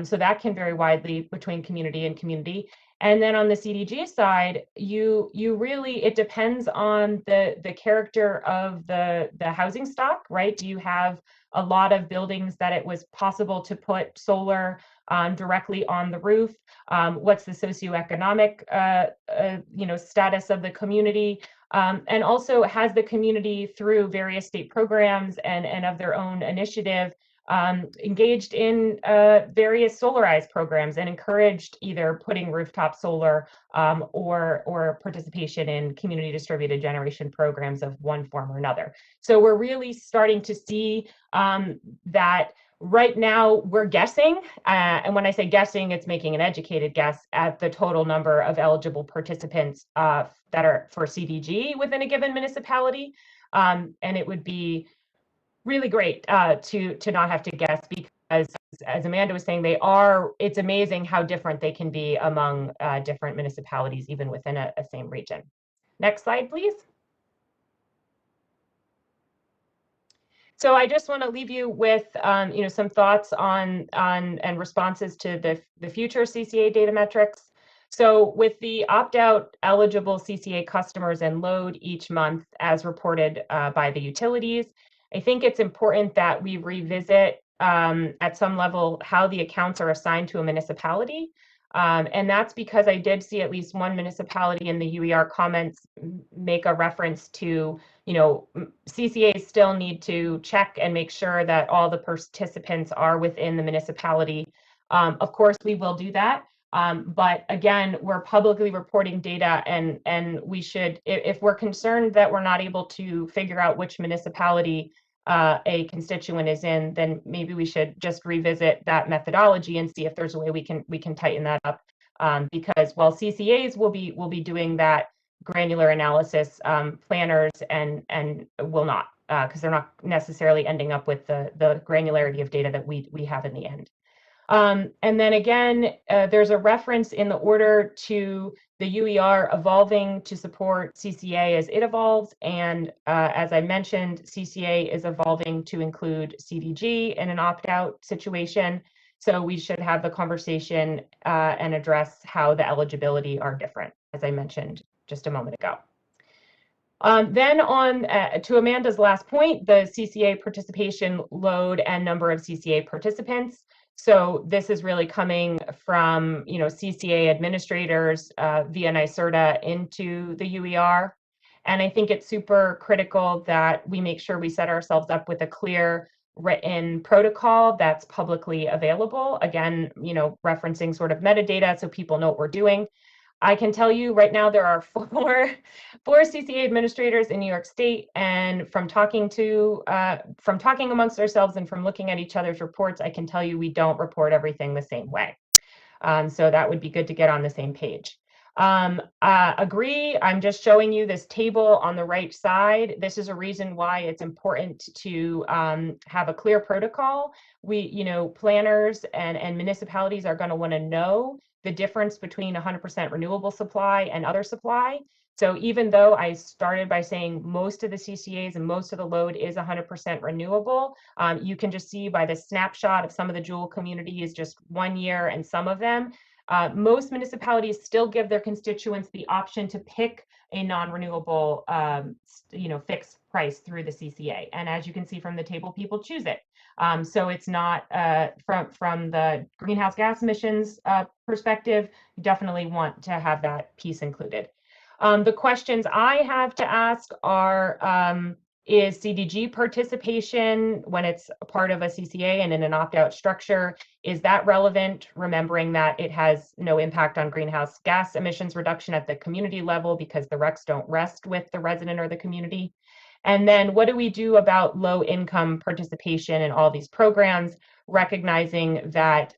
So that can vary widely between community and community. And then on the CDG side, it depends on the character of the housing stock, right? Do you have a lot of buildings that it was possible to put solar directly on the roof? What's the socioeconomic status of the community? And also, has the community, through various state programs and of their own initiative, engaged in various solarized programs and encouraged either putting rooftop solar or participation in community distributed generation programs of one form or another. So we're really starting to see that right now we're guessing, and when I say guessing, it's making an educated guess at the total number of eligible participants that are for CDG within a given municipality. And it would be really great to not have to guess, because as Amanda was saying, it's amazing how different they can be among different municipalities, even within a same region. Next slide, please. So I just want to leave you with some thoughts on and responses to the future CCA data metrics. So with the opt-out eligible CCA customers and load each month as reported by the utilities, I think it's important that we revisit at some level how the accounts are assigned to a municipality. And that's because I did see at least one municipality in the UER comments make a reference to, CCAs still need to check and make sure that all the participants are within the municipality. Of course, we will do that. But again, we're publicly reporting data, and we should, if we're concerned that we're not able to figure out which municipality a constituent is in, then maybe we should just revisit that methodology and see if there's a way we can tighten that up because while CCAs will be doing that granular analysis, planners and will not, because they're not necessarily ending up with the granularity of data that we have in the end. And then again, there's a reference in the order to the UER evolving to support CCA as it evolves. And as I mentioned, CCA is evolving to include CDG in an opt-out situation. So we should have the conversation and address how the eligibility are different, as I mentioned just a moment ago. Then on to Amanda's last point, the CCA participation load and number of CCA participants. So this is really coming from, CCA administrators via Nyserda into the UER. And I think it's super critical that we make sure we set ourselves up with a clear written protocol that's publicly available. Again, referencing sort of metadata so people know what we're doing. I can tell you right now there are four CCA administrators in New York State, and from talking amongst ourselves and from looking at each other's reports, I can tell you we don't report everything the same way. So that would be good to get on the same page. Agree. I'm just showing you this table on the right side. This is a reason why it's important to have a clear protocol. Planners and municipalities are going to want to know the difference between 100% renewable supply and other supply. So even though I started by saying most of the CCAs and most of the load is 100% renewable, you can just see by the snapshot of some of the Joule communities just 1 year and some of them, most municipalities still give their constituents the option to pick a non-renewable, fixed price through the CCA. And as you can see from the table, people choose it. So it's not from the greenhouse gas emissions perspective, you definitely want to have that piece included. The questions I have to ask are, is CDG participation when it's a part of a CCA and in an opt-out structure, is that relevant? Remembering that it has no impact on greenhouse gas emissions reduction at the community level because the RECs don't rest with the resident or the community. And then what do we do about low income participation in all these programs, recognizing that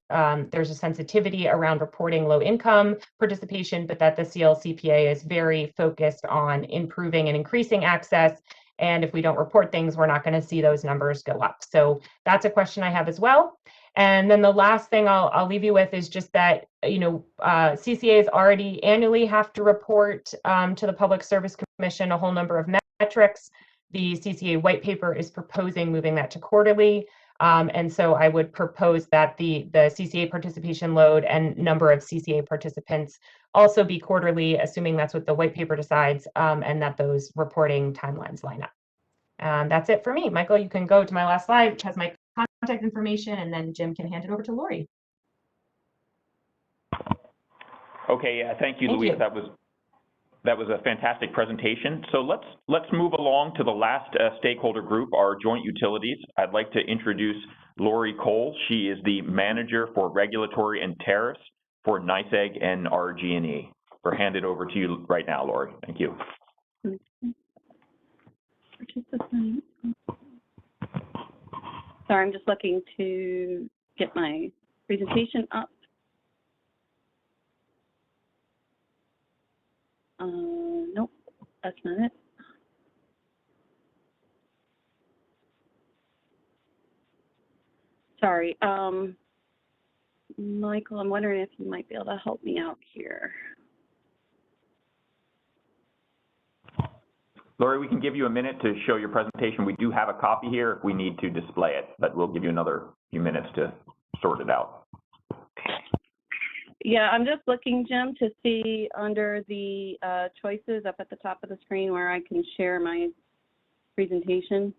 there's a sensitivity around reporting low income participation, but that the CLCPA is very focused on improving and increasing access. And if we don't report things, we're not going to see those numbers go up. So that's a question I have as well. And then the last thing I'll leave you with is just that, CCAs already annually have to report to the Public Service Commission a whole number of metrics. The CCA white paper is proposing moving that to quarterly. And so I would propose that the CCA participation load and number of CCA participants also be quarterly, assuming that's what the white paper decides, and that those reporting timelines line up. That's it for me. Michael, you can go to my last slide, which has my contact information, and then Jim can hand it over to Lori. Okay, yeah, thank you, Louise. That was a fantastic presentation. So let's move along to the last stakeholder group, our joint utilities. I'd like to introduce Lori Cole. She is the manager for regulatory and tariffs for NYSEG and RG&E. We're handed over to you right now, Lori. Thank you. Sorry, I'm just looking to get my presentation up. Nope, that's not it. Sorry, Michael, I'm wondering if you might be able to help me out here. Lori, we can give you a minute to show your presentation. We do have a copy here if we need to display it, but we'll give you another few minutes to sort it out. Yeah, I'm just looking, Jim, to see under the choices up at the top of the screen where I can share my presentation.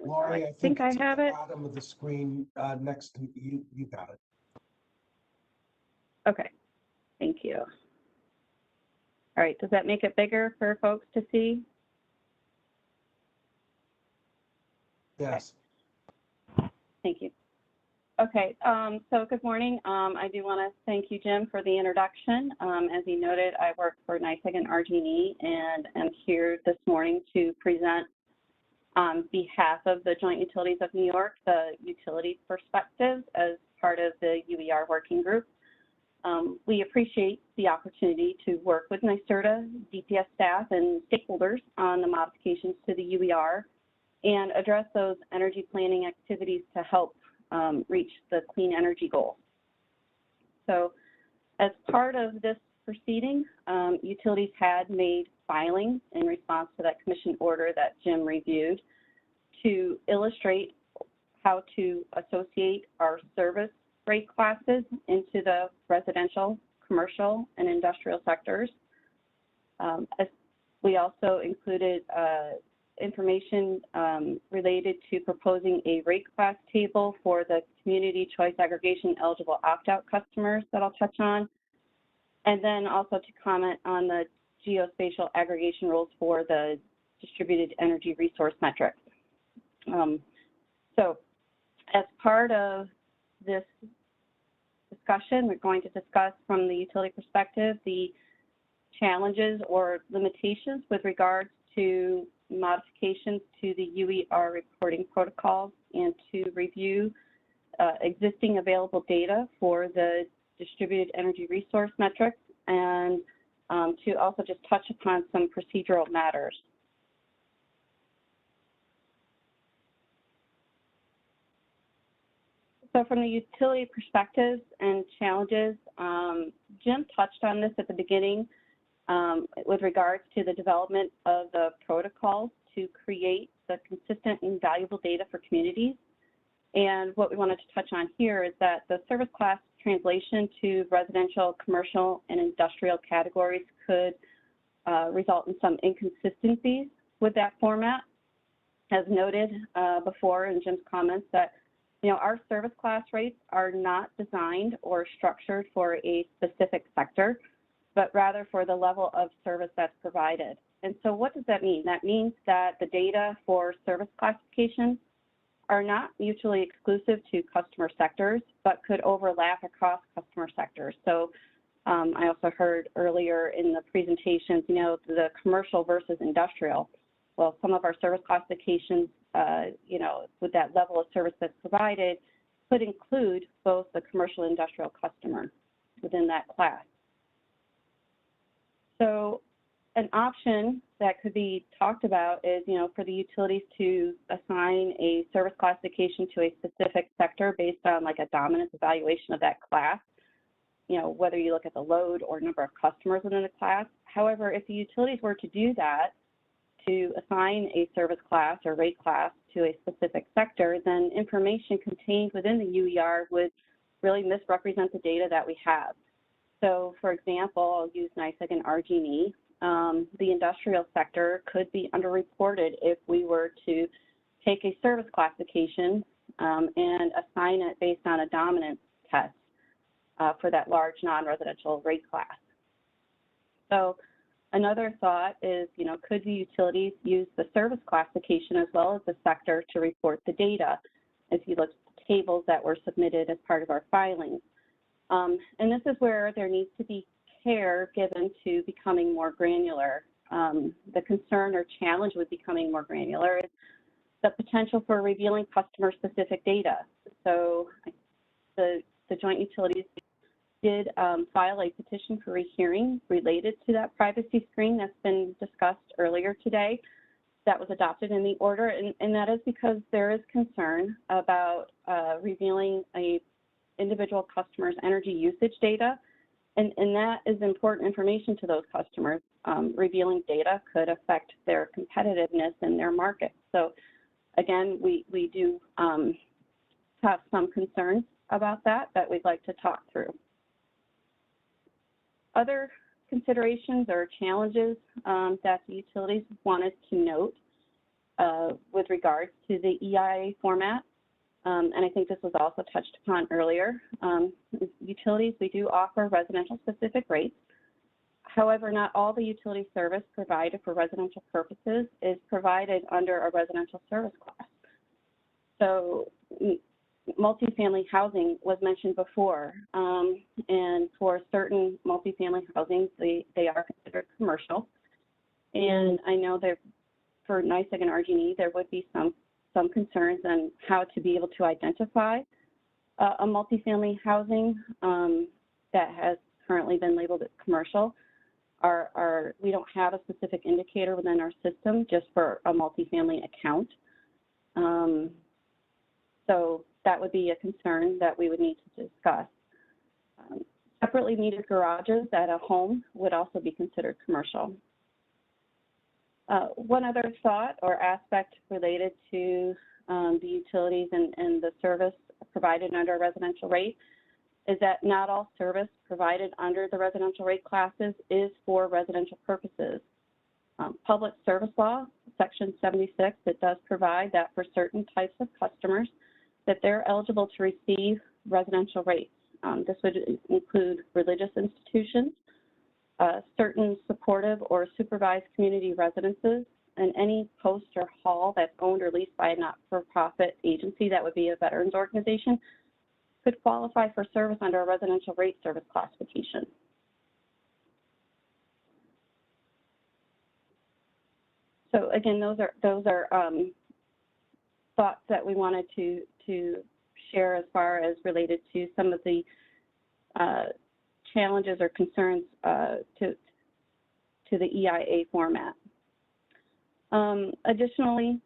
Lori, I think I have it. Bottom of the screen next to you. You got it. Okay, thank you. All right, does that make it bigger for folks to see? Yes. Thank you. Okay, so good morning. I do want to thank you, Jim, for the introduction. As you noted, I work for NYSEG and RG&E and am here this morning to present on behalf of the Joint Utilities of New York, the utility perspective as part of the UER working group. We appreciate the opportunity to work with Nyserda, DPS staff, and stakeholders on the modifications to the UER and address those energy planning activities to help reach the clean energy goal. So as part of this proceeding, utilities had made filings in response to that commission order that Jim reviewed to illustrate how to associate our service rate classes into the residential, commercial, and industrial sectors. As we also included information related to proposing a rate class table for the Community Choice Aggregation eligible opt-out customers that I'll touch on, and then also to comment on the geospatial aggregation rules for the distributed energy resource metrics. So as part of this discussion, we're going to discuss from the utility perspective the challenges or limitations with regards to modifications to the UER reporting protocols and to review existing available data for the distributed energy resource metrics and to also just touch upon some procedural matters. So from the utility perspectives and challenges, Jim touched on this at the beginning with regards to the development of the protocols to create the consistent and valuable data for communities. And what we wanted to touch on here is that the service class translation to residential, commercial, and industrial categories could result in some inconsistencies with that format. As noted before in Jim's comments, that our service class rates are not designed or structured for a specific sector, but rather for the level of service that's provided. And so what does that mean? That means that the data for service classifications are not mutually exclusive to customer sectors, but could overlap across customer sectors. So I also heard earlier in the presentations, the commercial versus industrial. Well, some of our service classifications, with that level of service that's provided, could include both the commercial and industrial customer within that class. So an option that could be talked about is, for the utilities to assign a service classification to a specific sector based on like a dominance evaluation of that class, whether you look at the load or number of customers within the class. However, if the utilities were to do that, to assign a service class or rate class to a specific sector, then information contained within the UER would really misrepresent the data that we have. So, for example, I'll use NYSEG and RG&E. The industrial sector could be underreported if we were to take a service classification and assign it based on a dominance test for that large non-residential rate class. So another thought is, could the utilities use the service classification as well as the sector to report the data? If you look at the tables that were submitted as part of our filings. And this is where there needs to be care given to becoming more granular. The concern or challenge with becoming more granular is the potential for revealing customer-specific data. So the Joint Utilities did file a petition for rehearing related to that privacy screen that's been discussed earlier today. That was adopted in the order, and that is because there is concern about revealing a individual customer's energy usage data, and that is important information to those customers. Revealing data could affect their competitiveness in their market. So again, we do have some concerns about that we'd like to talk through. Other considerations or challenges that the utilities wanted to note with regards to the EIA format, and I think this was also touched upon earlier. Utilities, we do offer residential specific rates. However, not all the utility service provided for residential purposes is provided under a residential service class. So multifamily housing was mentioned before, and for certain multifamily housing, they are considered commercial. And I know they're for NYSEG and RG&E, there would be some concerns on how to be able to identify a multifamily housing that has currently been labeled as commercial. We don't have a specific indicator within our system just for a multifamily account. So that would be a concern that we would need to discuss. Separately metered garages at a home would also be considered commercial. One other thought or aspect related to the utilities and the service provided under a residential rate is that not all service provided under the residential rate classes is for residential purposes. Public Service Law, Section 76, it does provide that for certain types of customers that they're eligible to receive residential rates. This would include religious institutions, certain supportive or supervised community residences, and any post or hall that's owned or leased by a not-for-profit agency that would be a veterans organization could qualify for service under a residential rate service classification. So again, those are thoughts that we wanted to share as far as related to some of the challenges or concerns to the EIA format. Additionally,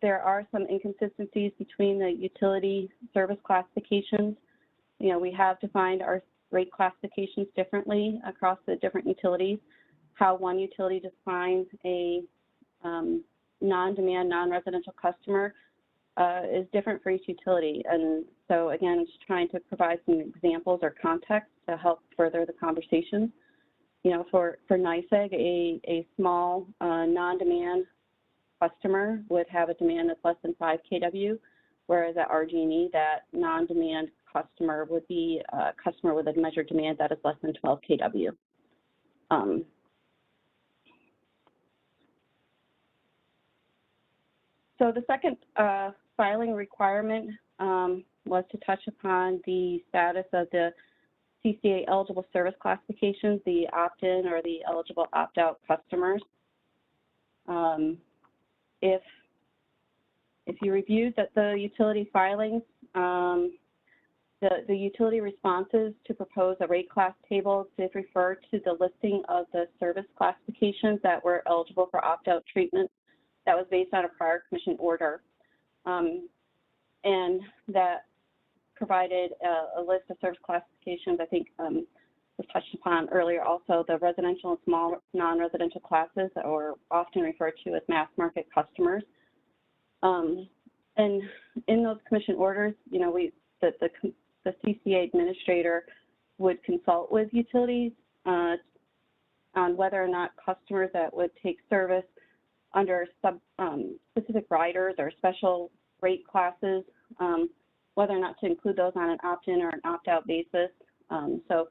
there are some inconsistencies between the utility service classifications. You know, we have defined our rate classifications differently across the different utilities. How one utility defines a non-demand, non-residential customer is different for each utility. And so again, just trying to provide some examples or context to help further the conversation. You know, for NYSEG, a small non-demand customer would have a demand that's less than 5 kW, whereas at RG&E, that non-demand customer would be a customer with a measured demand that is less than 12 kW. So the second filing requirement was to touch upon the status of the CCA eligible service classifications, the opt-in or the eligible opt-out customers. If you reviewed the utility filings, the utility responses to propose a rate class table did refer to the listing of the service classifications that were eligible for opt-out treatment that was based on a prior commission order. And that provided a list of service classifications, I think was touched upon earlier also, the residential and small non-residential classes, or often referred to as mass market customers. And in those commission orders, you know, the CCA administrator would consult with utilities on whether or not customers that would take service under specific riders or special rate classes, whether or not to include those on an opt-in or an opt-out basis. So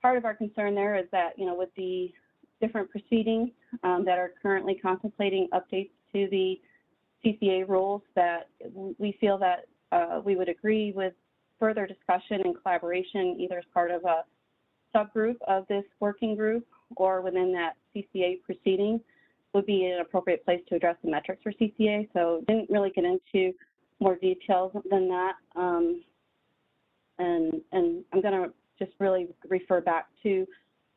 part of our concern there is that, you know, with the different proceedings that are currently contemplating updates to the CCA rules, that we feel that we would agree with further discussion and collaboration, either as part of a subgroup of this working group or within that CCA proceeding, would be an appropriate place to address the metrics for CCA. So didn't really get into more details than that. And I'm going to just really refer back to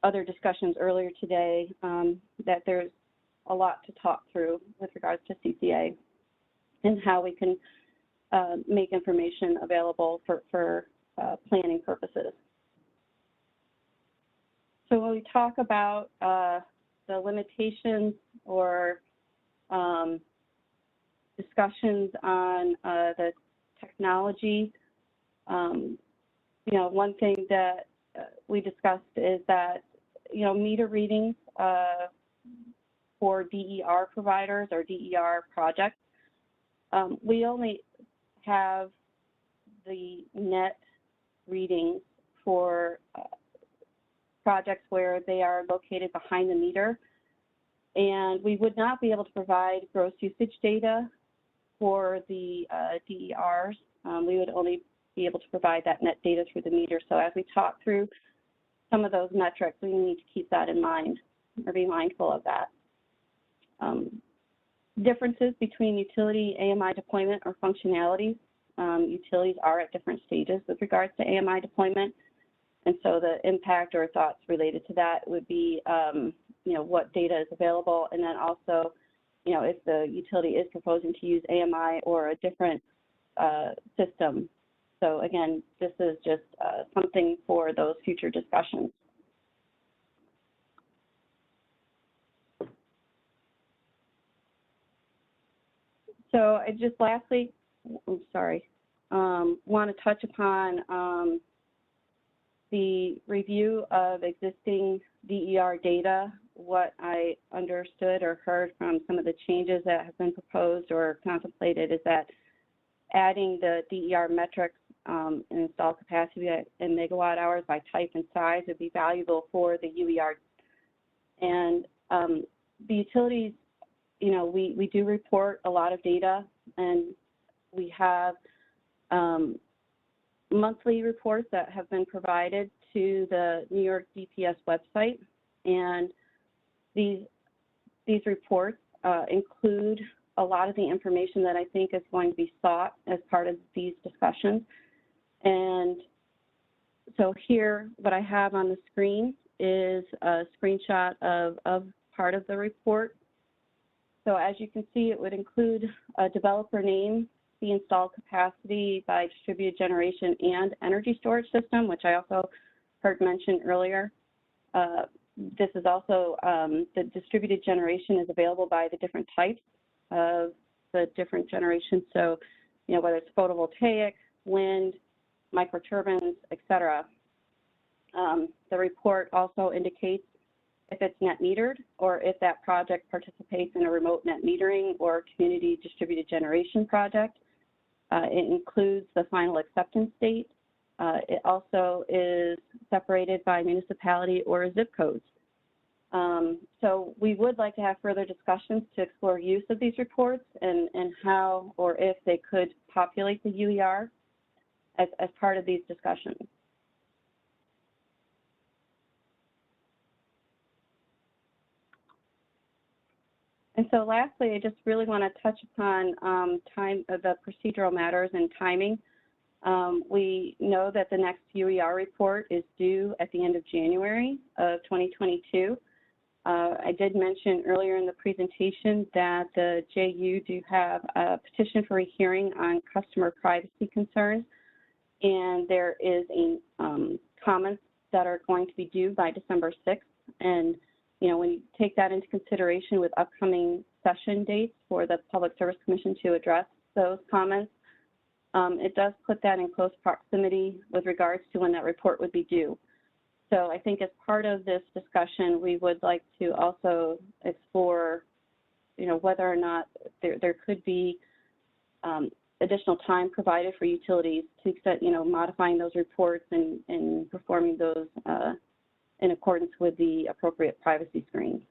other discussions earlier today, that there's a lot to talk through with regards to CCA and how we can make information available for planning purposes. So when we talk about the limitations or discussions on the technology, you know, one thing that we discussed is that, you know, meter readings for DER providers or DER projects, we only have the net readings for projects where they are located behind the meter, and we would not be able to provide gross usage data for the DERs. We would only be able to provide that net data through the meter. So as we talk through some of those metrics, we need to keep that in mind or be mindful of that. differences between utility AMI deployment or functionalities. Utilities are at different stages with regards to AMI deployment. And so the impact or thoughts related to that would be, you know, what data is available, and then also, you know, if the utility is proposing to use AMI or a different system. So again, this is just something for those future discussions. So I just lastly, I'm sorry, want to touch upon the review of existing DER data. What I understood or heard from some of the changes that have been proposed or contemplated is that adding the DER metrics and installed capacity in megawatt hours by type and size would be valuable for the UER. And the utilities, you know, we do report a lot of data, and we have monthly reports that have been provided to the New York DPS website, and these reports include a lot of the information that I think is going to be sought as part of these discussions. And so here, what I have on the screen is a screenshot of part of the report. So as you can see, it would include a developer name, the installed capacity by distributed generation and energy storage system, which I also heard mentioned earlier. This is also, the distributed generation is available by the different types of the different generations. So, you know, whether it's photovoltaic, wind, microturbines, et cetera. The report also indicates if it's net metered or if that project participates in a remote net metering or community distributed generation project. It includes the final acceptance date. It also is separated by municipality or zip codes. So we would like to have further discussions to explore use of these reports and how or if they could populate the UER as part of these discussions. And so lastly, I just really want to touch upon the procedural matters and timing. We know that the next UER report is due at the end of January of 2022. I did mention earlier in the presentation that the JU do have a petition for a hearing on customer privacy concerns, and there is a comments that are going to be due by December 6th. And you know, when you take that into consideration with upcoming session dates for the Public Service Commission to address those comments, it does put that in close proximity with regards to when that report would be due. So I think as part of this discussion, we would like to also explore, you know, whether or not there could be additional time provided for utilities to extent, you know, modifying those reports and performing those in accordance with the appropriate privacy screens.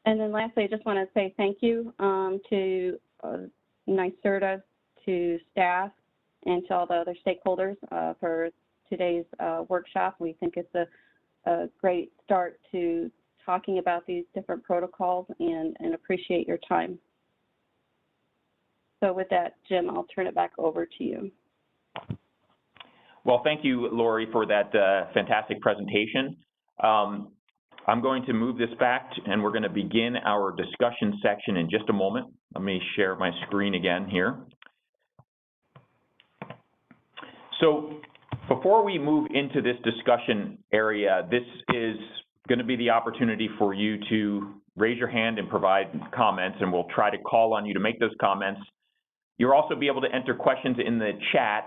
And then lastly, I just want to say thank you to Nyserda, to staff, and to all the other stakeholders for today's workshop. We think it's a great start to talking about these different protocols and appreciate your time. So with that, Jim, I'll turn it back over to you. Well, thank you, Lori, for that fantastic presentation. I'm going to move this back, and we're going to begin our discussion section in just a moment. Let me share my screen again here. So before we move into this discussion area, this is going to be the opportunity for you to raise your hand and provide comments, and we'll try to call on you to make those comments. You'll also be able to enter questions in the chat.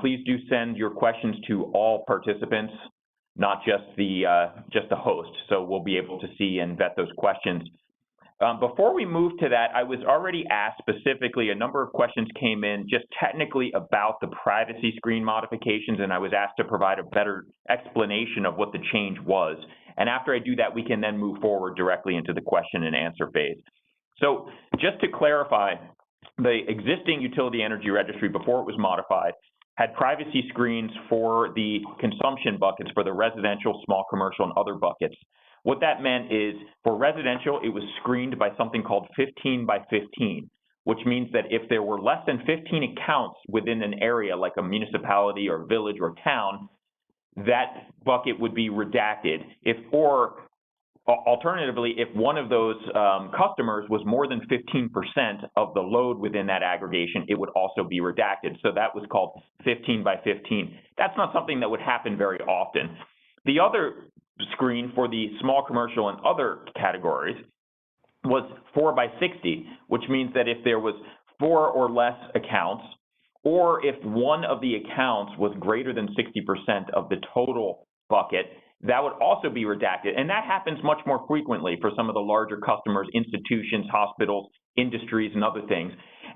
Please do send your questions to all participants, not just the host. So we'll be able to see and vet those questions. Before we move to that, I was already asked specifically, a number of questions came in just technically about the privacy screen modifications, and I was asked to provide a better explanation of what the change was. And after I do that, we can then move forward directly into the question and answer phase. So just to clarify, the existing Utility Energy Registry, before it was modified, had privacy screens for the consumption buckets for the residential, small commercial, and other buckets. What that meant is for residential, it was screened by something called 15 by 15, which means that if there were less than 15 accounts within an area like a municipality or village or town, that bucket would be redacted. Or alternatively, if one of those customers was more than 15% of the load within that aggregation, it would also be redacted. So that was called 15 by 15. That's not something that would happen very often. The other screen for the small commercial and other categories was 4 by 60, which means that if there was 4 or less accounts, or if one of the accounts was greater than 60% of the total bucket, that would also be redacted. And that happens much more frequently for some of the larger customers, institutions, hospitals, industries, and other things.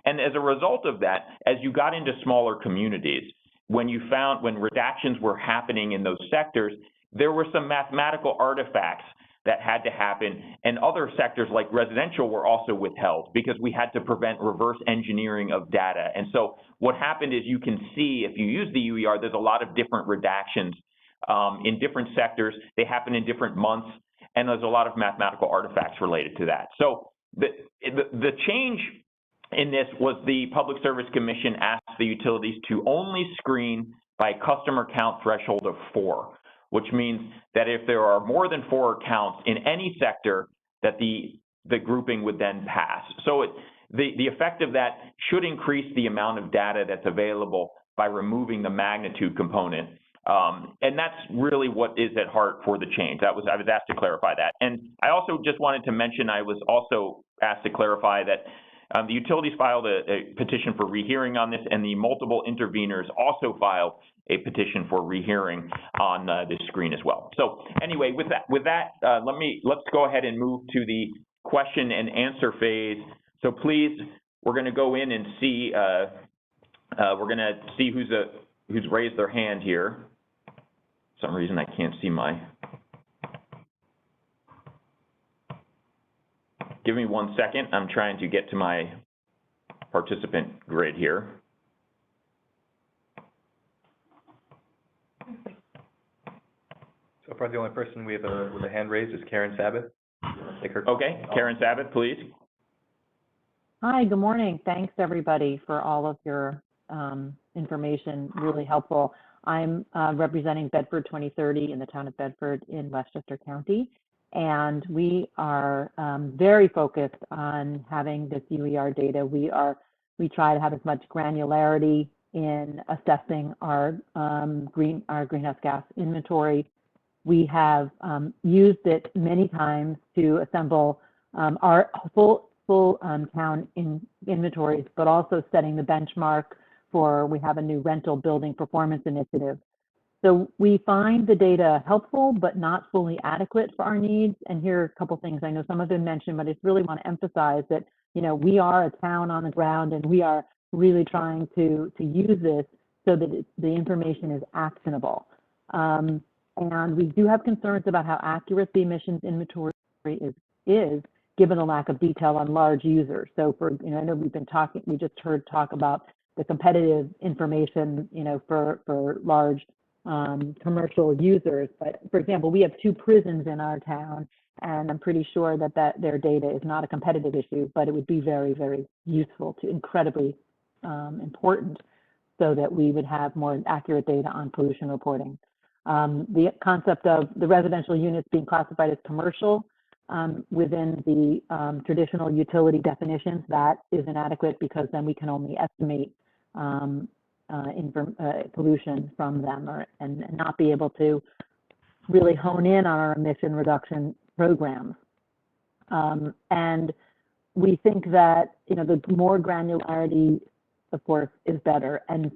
And as a result of that, as you got into smaller communities, when redactions were happening in those sectors, there were some mathematical artifacts that had to happen, and other sectors like residential were also withheld because we had to prevent reverse engineering of data. And so what happened is, you can see if you use the UER, there's a lot of different redactions in different sectors. They happen in different months, and there's a lot of mathematical artifacts related to that. So the change in this was the Public Service Commission asked the utilities to only screen by customer count threshold of 4. Which means that if there are more than 4 accounts in any sector, that the grouping would then pass. So the effect of that should increase the amount of data that's available by removing the magnitude component. And that's really what is at heart for the change. I was asked to clarify that. And I also just wanted to mention, I was also asked to clarify that the utilities filed a petition for rehearing on this, and the multiple interveners also filed a petition for rehearing on this screen as well. So anyway, with that, let's go ahead and move to the question and answer phase. So please, we're going to go in and see who's raised their hand here. For some reason I can't see my. Give me 1 second. I'm trying to get to my participant grid here. So far, the only person with a hand raised is Karen Sabbath. Take her. Okay, Karen Sabbath, please. Hi, good morning. Thanks, everybody, for all of your information, really helpful. I'm representing Bedford 2030 in the town of Bedford in Westchester County, and we are very focused on having this UER data. We try to have as much granularity in assessing our greenhouse gas inventory. We have used it many times to assemble our full town inventories, but also setting the benchmark for, we have a new rental building performance initiative. So we find the data helpful, but not fully adequate for our needs. And here are a couple things. I know some have been mentioned, but I just really want to emphasize that, you know, we are a town on the ground, and we are really trying to use this so that the information is actionable. And we do have concerns about how accurate the emissions inventory is given the lack of detail on large users. So I know we just heard talk about the competitive information, for large commercial users. But for example, we have 2 prisons in our town, and I'm pretty sure that their data is not a competitive issue, but it would be very, very useful, incredibly important, so that we would have more accurate data on pollution reporting. The concept of the residential units being classified as commercial within the traditional utility definitions, that is inadequate, because then we can only estimate pollution from them, and not be able to really hone in on our emission reduction programs. And we think that the more granularity, of course, is better. And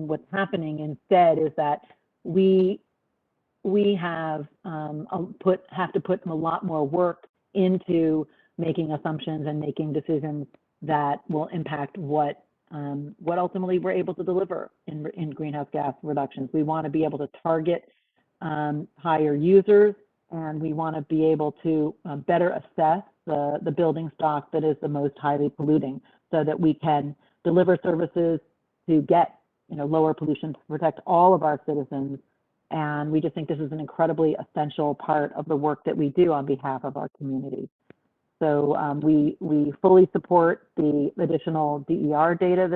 what's happening instead is that we have to put a lot more work into making assumptions and making decisions that will impact what ultimately we're able to deliver in greenhouse gas reductions. We want to be able to target higher users, and we want to be able to better assess the building stock that is the most highly polluting, so that we can deliver services to get lower pollution, to protect all of our citizens. And we just think this is an incredibly essential part of the work that we do on behalf of our community. So we fully support the additional DER data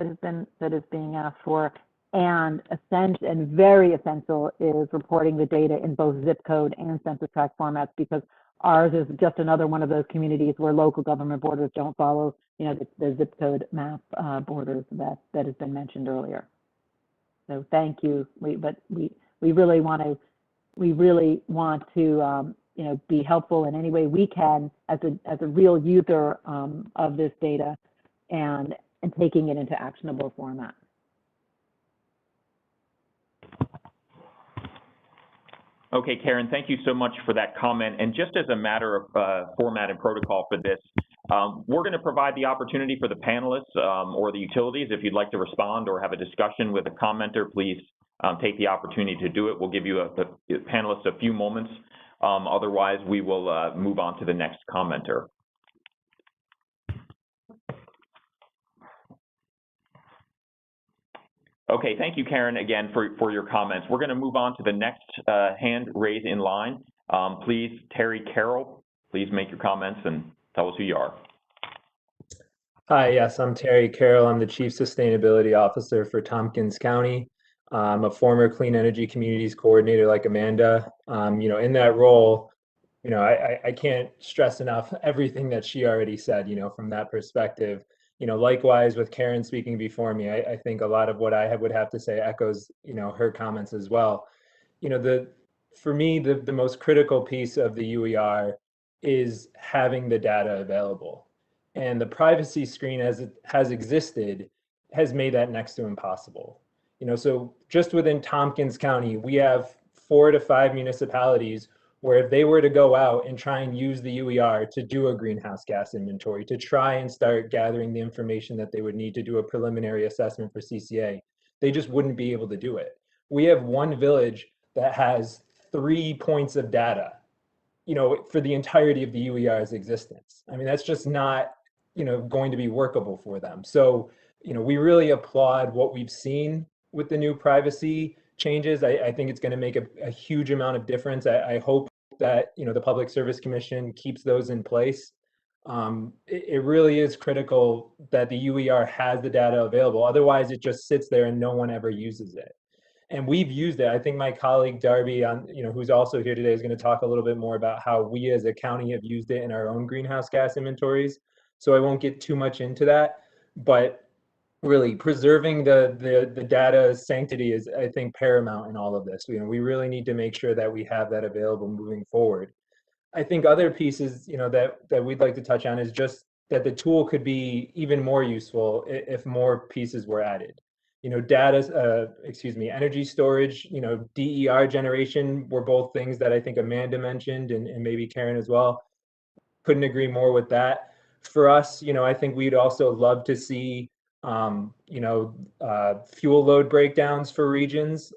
that is being asked for, and very essential is reporting the data in both zip code and census tract formats, because ours is just another one of those communities where local government borders don't follow, the zip code map borders that has been mentioned earlier. So thank you. We really want to be helpful in any way we can as a real user of this data and taking it into actionable format. Okay, Karen, thank you so much for that comment. And just as a matter of format and protocol for this, we're going to provide the opportunity for the panelists or the utilities. If you'd like to respond or have a discussion with a commenter, please take the opportunity to do it. We'll give you the panelists a few moments. Otherwise, we will move on to the next commenter. Okay, thank you, Karen, again, for your comments. We're going to move on to the next hand raised in line. Please, Terry Carroll, please make your comments and tell us who you are. Hi, yes, I'm Terry Carroll. I'm the Chief Sustainability Officer for Tompkins County. I'm a former Clean Energy Communities Coordinator like Amanda. In that role, I can't stress enough everything that she already said, from that perspective. Likewise with Karen speaking before me, I think a lot of what I would have to say echoes, her comments as well. For me, the most critical piece of the UER is having the data available. And the privacy screen as it has existed has made that next to impossible. So just within Tompkins County, we have 4 to 5 municipalities where if they were to go out and try and use the UER to do a greenhouse gas inventory, to try and start gathering the information that they would need to do a preliminary assessment for CCA, they just wouldn't be able to do it. We have one village that has 3 points of data, for the entirety of the UER's existence. I mean, that's just not, going to be workable for them. So, we really applaud what we've seen with the new privacy changes. I think it's going to make a huge amount of difference. I hope that the Public Service Commission keeps those in place. It really is critical that the UER has the data available. Otherwise, it just sits there and no one ever uses it. And we've used it. I think my colleague Darby, who's also here today, is going to talk a little bit more about how we as a county have used it in our own greenhouse gas inventories. So I won't get too much into that, but really preserving the data sanctity is, I think, paramount in all of this. We really need to make sure that we have that available moving forward. I think other pieces, that we'd like to touch on is just that the tool could be even more useful if more pieces were added. Energy storage, DER generation were both things that I think Amanda mentioned and maybe Karen as well. Couldn't agree more with that. For us, I think we'd also love to see fuel load breakdowns for regions.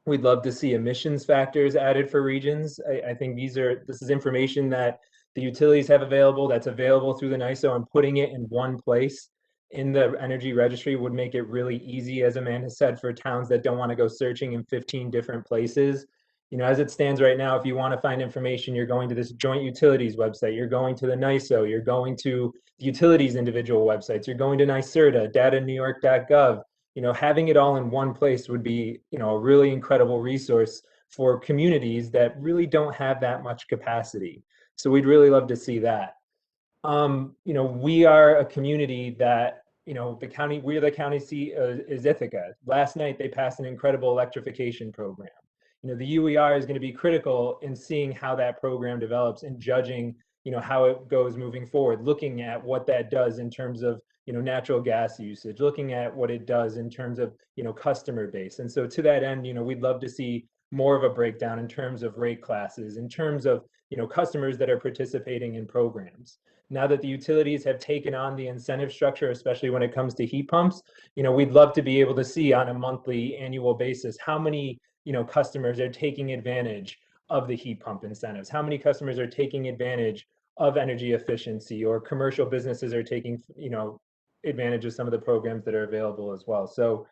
We'd love to see emissions factors added for regions. I think this is information that the utilities have available, that's available through the NYSO, and putting it in one place in the energy registry would make it really easy, as Amanda said, for towns that don't want to go searching in 15 different places. As it stands right now, if you want to find information, you're going to this joint utilities website, you're going to the NYSO, you're going to the utilities individual websites, you're going to Nyserda, datanewyork.gov. Having it all in one place would be, a really incredible resource for communities that really don't have that much capacity. So we'd really love to see that. We are a community that, we're the county seat is Ithaca. Last night, they passed an incredible electrification program. The UER is going to be critical in seeing how that program develops and judging, how it goes moving forward, looking at what that does in terms of, natural gas usage, looking at what it does in terms of, customer base. And so to that end, we'd love to see more of a breakdown in terms of rate classes, in terms of, customers that are participating in programs. Now that the utilities have taken on the incentive structure, especially when it comes to heat pumps, we'd love to be able to see on a monthly, annual basis, how many customers are taking advantage of the heat pump incentives, how many customers are taking advantage of energy efficiency, or commercial businesses are taking advantage of some of the programs that are available as well. So,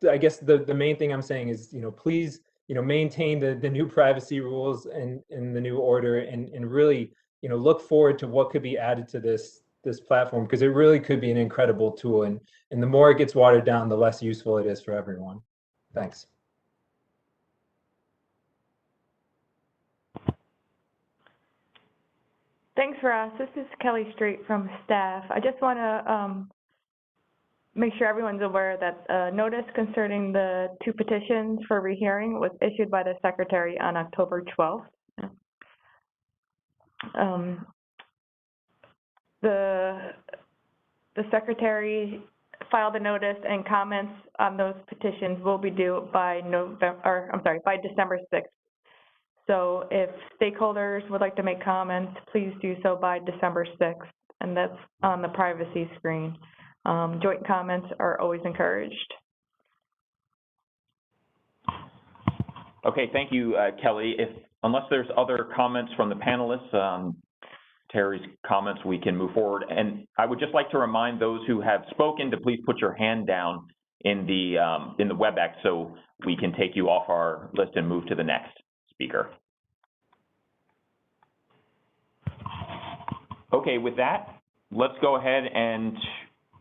I guess the main thing I'm saying is, please, maintain the new privacy rules and the new order, and really, look forward to what could be added to this platform, because it really could be an incredible tool. And the more it gets watered down, the less useful it is for everyone. Thanks. Thanks, Ross. This is Kelly Straight from staff. I just want to make sure everyone's aware that a notice concerning the 2 petitions for rehearing was issued by the Secretary on October 12th. The Secretary filed a notice, and comments on those petitions will be due by by December 6th. So if stakeholders would like to make comments, please do so by December 6th, and that's on the privacy screen. Joint comments are always encouraged. Okay, thank you, Kelly. Unless there's other comments from the panelists, Terry's comments, we can move forward. And I would just like to remind those who have spoken to please put your hand down in the WebEx so we can take you off our list and move to the next speaker. Okay, with that, let's go ahead and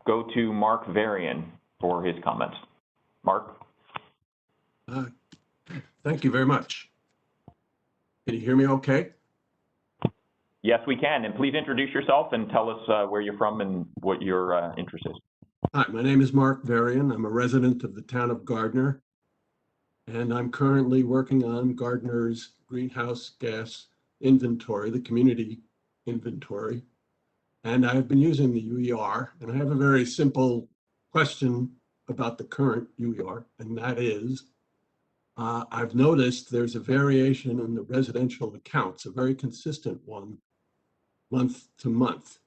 go to Mark Varian for his comments. Mark? Thank you very much. Can you hear me okay? Yes, we can. And please introduce yourself and tell us where you're from and what your interest is. Hi, my name is Mark Varian. I'm a resident of the town of Gardner, and I'm currently working on Gardner's greenhouse gas inventory, the community inventory. And I've been using the UER, and I have a very simple question about the current UER, and that is, I've noticed there's a variation in the residential accounts, a very consistent one, month to month.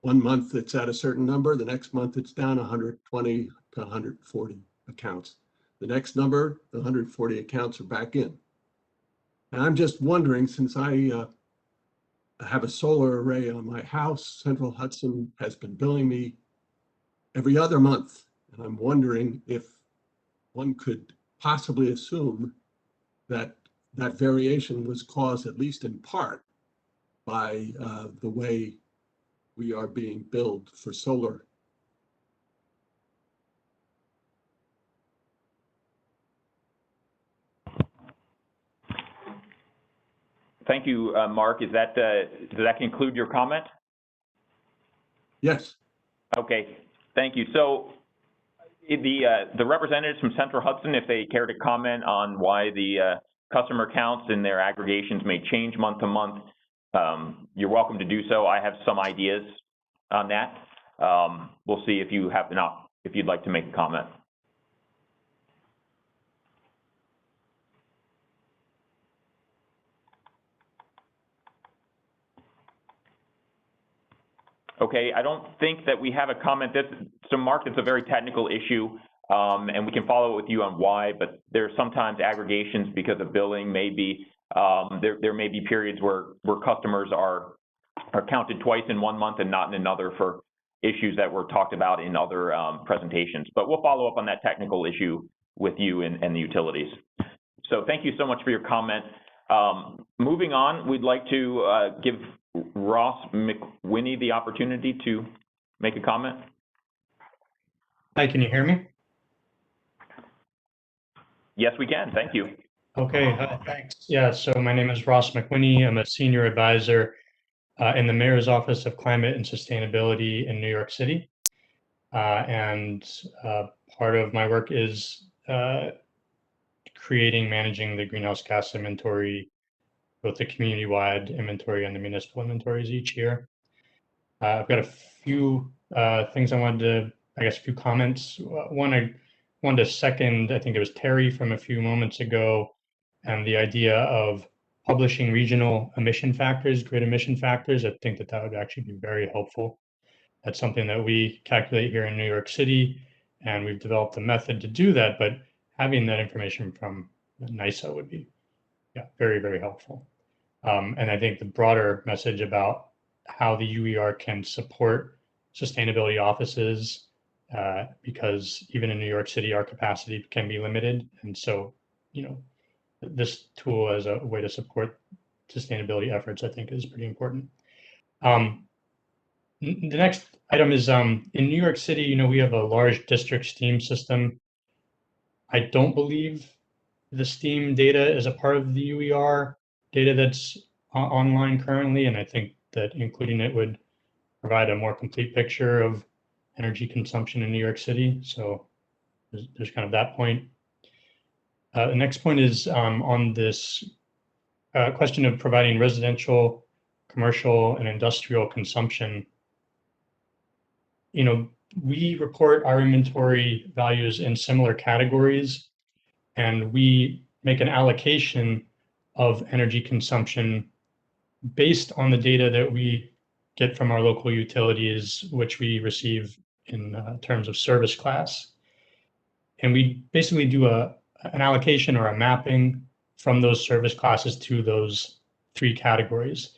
1 month it's at a certain number, the next month it's down 120 to 140 accounts. The next number, the 140 accounts are back in. And I'm just wondering, since I have a solar array on my house, Central Hudson has been billing me every other month, and I'm wondering if one could possibly assume that that variation was caused, at least in part, by the way we are being billed for solar. Thank you, Mark. Does that conclude your comment? Yes. Okay, thank you. So the representatives from Central Hudson, if they care to comment on why the customer counts and their aggregations may change month to month, you're welcome to do so. I have some ideas on that. We'll see if you have if you'd like to make a comment. Okay, I don't think that we have a comment. So Mark, it's a very technical issue, and we can follow up with you on why, but there are sometimes aggregations because of billing may be, there may be periods where customers are counted twice in 1 month and not in another for issues that were talked about in other presentations. But we'll follow up on that technical issue with you and the utilities. So thank you so much for your comment. Moving on, we'd like to give Ross Mcquinney the opportunity to make a comment. Hi, can you hear me? Yes, we can. Thank you. Okay, hi, thanks. Yeah, so my name is Ross Mcquinney. I'm a senior advisor in the Mayor's Office of Climate and Sustainability in New York City. And part of my work is managing the greenhouse gas inventory, both the community-wide inventory and the municipal inventories each year. I've got a few things I wanted to, a few comments. One, I wanted to second, I think it was Terry from a few moments ago, and the idea of publishing regional emission factors, grid emission factors. I think that would actually be very helpful. That's something that we calculate here in New York City, and we've developed a method to do that, but having that information from NYSERDA would be very, very helpful. And I think the broader message about how the UER can support sustainability offices, because even in New York City, our capacity can be limited. And so, this tool as a way to support sustainability efforts, I think, is pretty important. The next item is in New York City, we have a large district STEAM system. I don't believe the STEAM data is a part of the UER data that's online currently, and I think that including it would provide a more complete picture of energy consumption in New York City. So there's kind of that point. The next point is on this question of providing residential, commercial, and industrial consumption. We report our inventory values in similar categories, and we make an allocation of energy consumption based on the data that we get from our local utilities, which we receive in terms of service class. And we basically do an allocation or a mapping from those service classes to those three categories.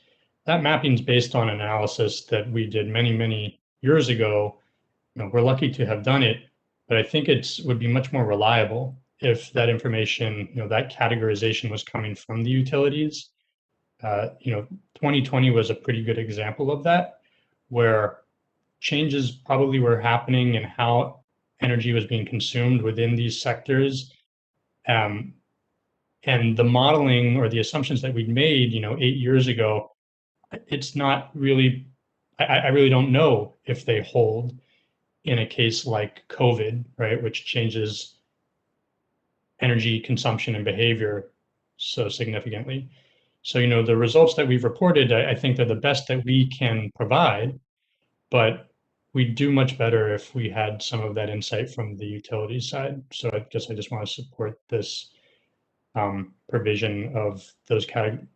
That mapping is based on analysis that we did many, many years ago. We're lucky to have done it, but I think it would be much more reliable if that information, that categorization was coming from the utilities. 2020 was a pretty good example of that, where changes probably were happening in how energy was being consumed within these sectors. And the modeling or the assumptions that we'd made, 8 years ago, it's not really, I really don't know if they hold in a case like COVID, right, which changes energy consumption and behavior so significantly. So, the results that we've reported, I think they're the best that we can provide, but we'd do much better if we had some of that insight from the utility side. So I guess I just want to support this provision of those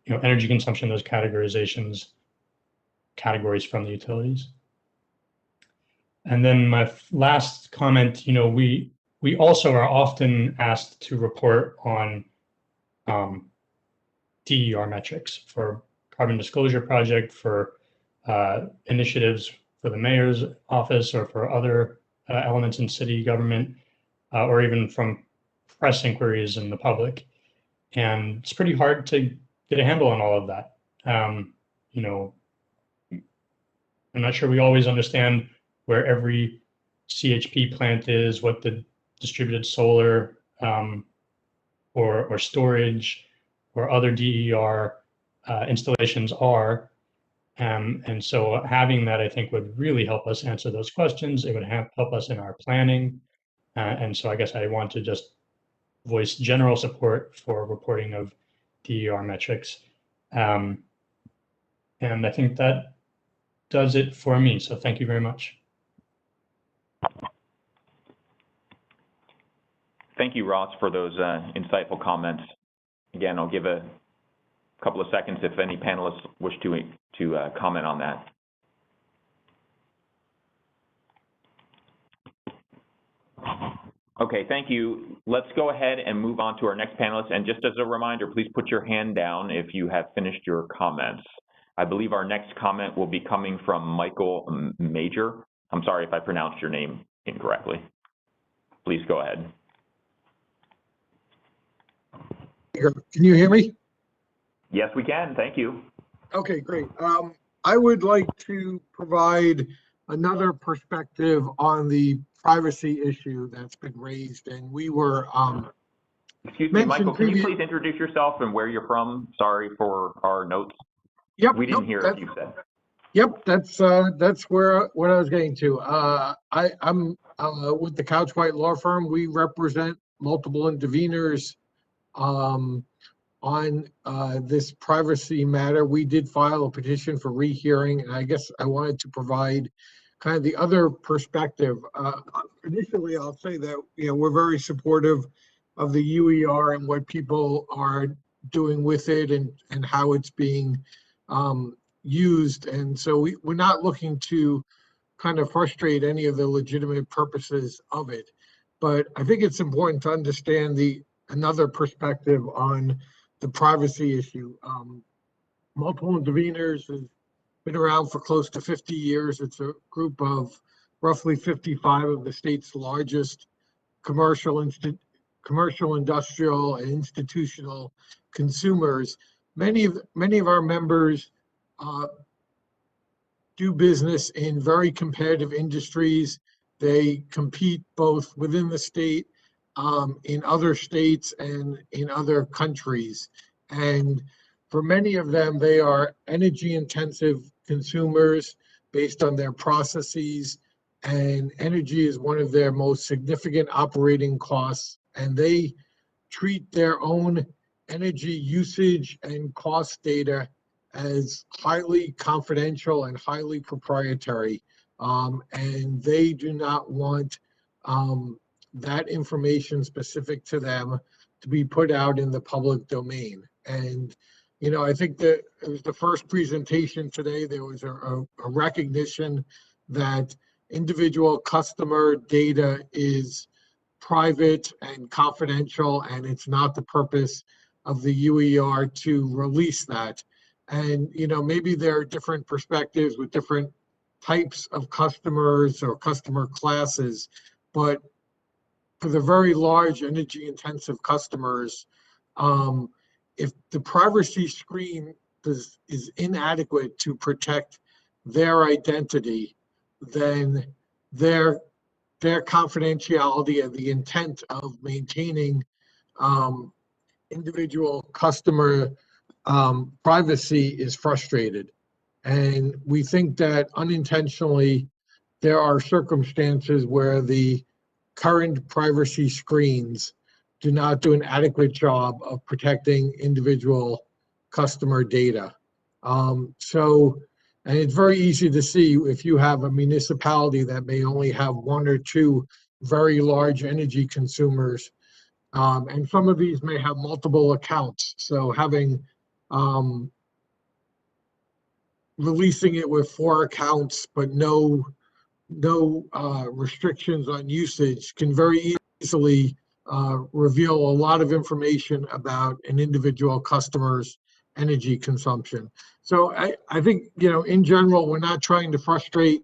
energy consumption, those categories from the utilities. And then my last comment, we also are often asked to report on DER metrics for Carbon Disclosure Project, for initiatives for the mayor's office or for other elements in city government, or even from press inquiries in the public. And it's pretty hard to get a handle on all of that. I'm not sure we always understand where every CHP plant is, what the distributed solar or storage or other DER installations are. And so having that, I think, would really help us answer those questions. It would help us in our planning. And so I guess I want to just voice general support for reporting of DER metrics. And I think that does it for me. So thank you very much. Thank you, Ross, for those insightful comments. Again, I'll give a couple of seconds if any panelists wish to comment on that. Okay, thank you. Let's go ahead and move on to our next panelist. And just as a reminder, please put your hand down if you have finished your comments. I believe our next comment will be coming from Michael Major. I'm sorry if I pronounced your name incorrectly. Please go ahead. Can you hear me? Yes, we can. Thank you. Okay, great. I would like to provide another perspective on the privacy issue that's been raised, and we were excuse me, Michael, can you please introduce yourself and where you're from? Sorry for our notes. Yep. We didn't hear what you said. Yep, that's what I was getting to. I'm with the Couch White Law Firm. We represent multiple interveners on this privacy matter. We did file a petition for rehearing, and I guess I wanted to provide kind of the other perspective. Initially, I'll say that we're very supportive of the UER and what people are doing with it and how it's being used, and so we're not looking to kind of frustrate any of the legitimate purposes of it. But I think it's important to understand another perspective on the privacy issue. Multiple interveners been around for close to 50 years. It's a group of roughly 55 of the state's largest commercial, industrial, and institutional consumers. Many of our members do business in very competitive industries. They compete both within the state, in other states, and in other countries. And for many of them, they are energy intensive consumers based on their processes, and energy is one of their most significant operating costs. And they treat their own energy usage and cost data as highly confidential and highly proprietary. And they do not want that information specific to them to be put out in the public domain. And, you know, I think that it was the first presentation today, there was a recognition that individual customer data is private and confidential, and it's not the purpose of the UER to release that. And, you know, maybe there are different perspectives with different types of customers or customer classes, but for the very large energy intensive customers, if the privacy screen is inadequate to protect their identity, then their confidentiality and the intent of maintaining individual customer privacy is frustrated. And we think that unintentionally, there are circumstances where the current privacy screens do not do an adequate job of protecting individual customer data. And it's very easy to see if you have a municipality that may only have one or two very large energy consumers, and some of these may have multiple accounts. So having releasing it with 4 accounts, but no restrictions on usage can very easily reveal a lot of information about an individual customer's energy consumption. So I think, you know, in general, we're not trying to frustrate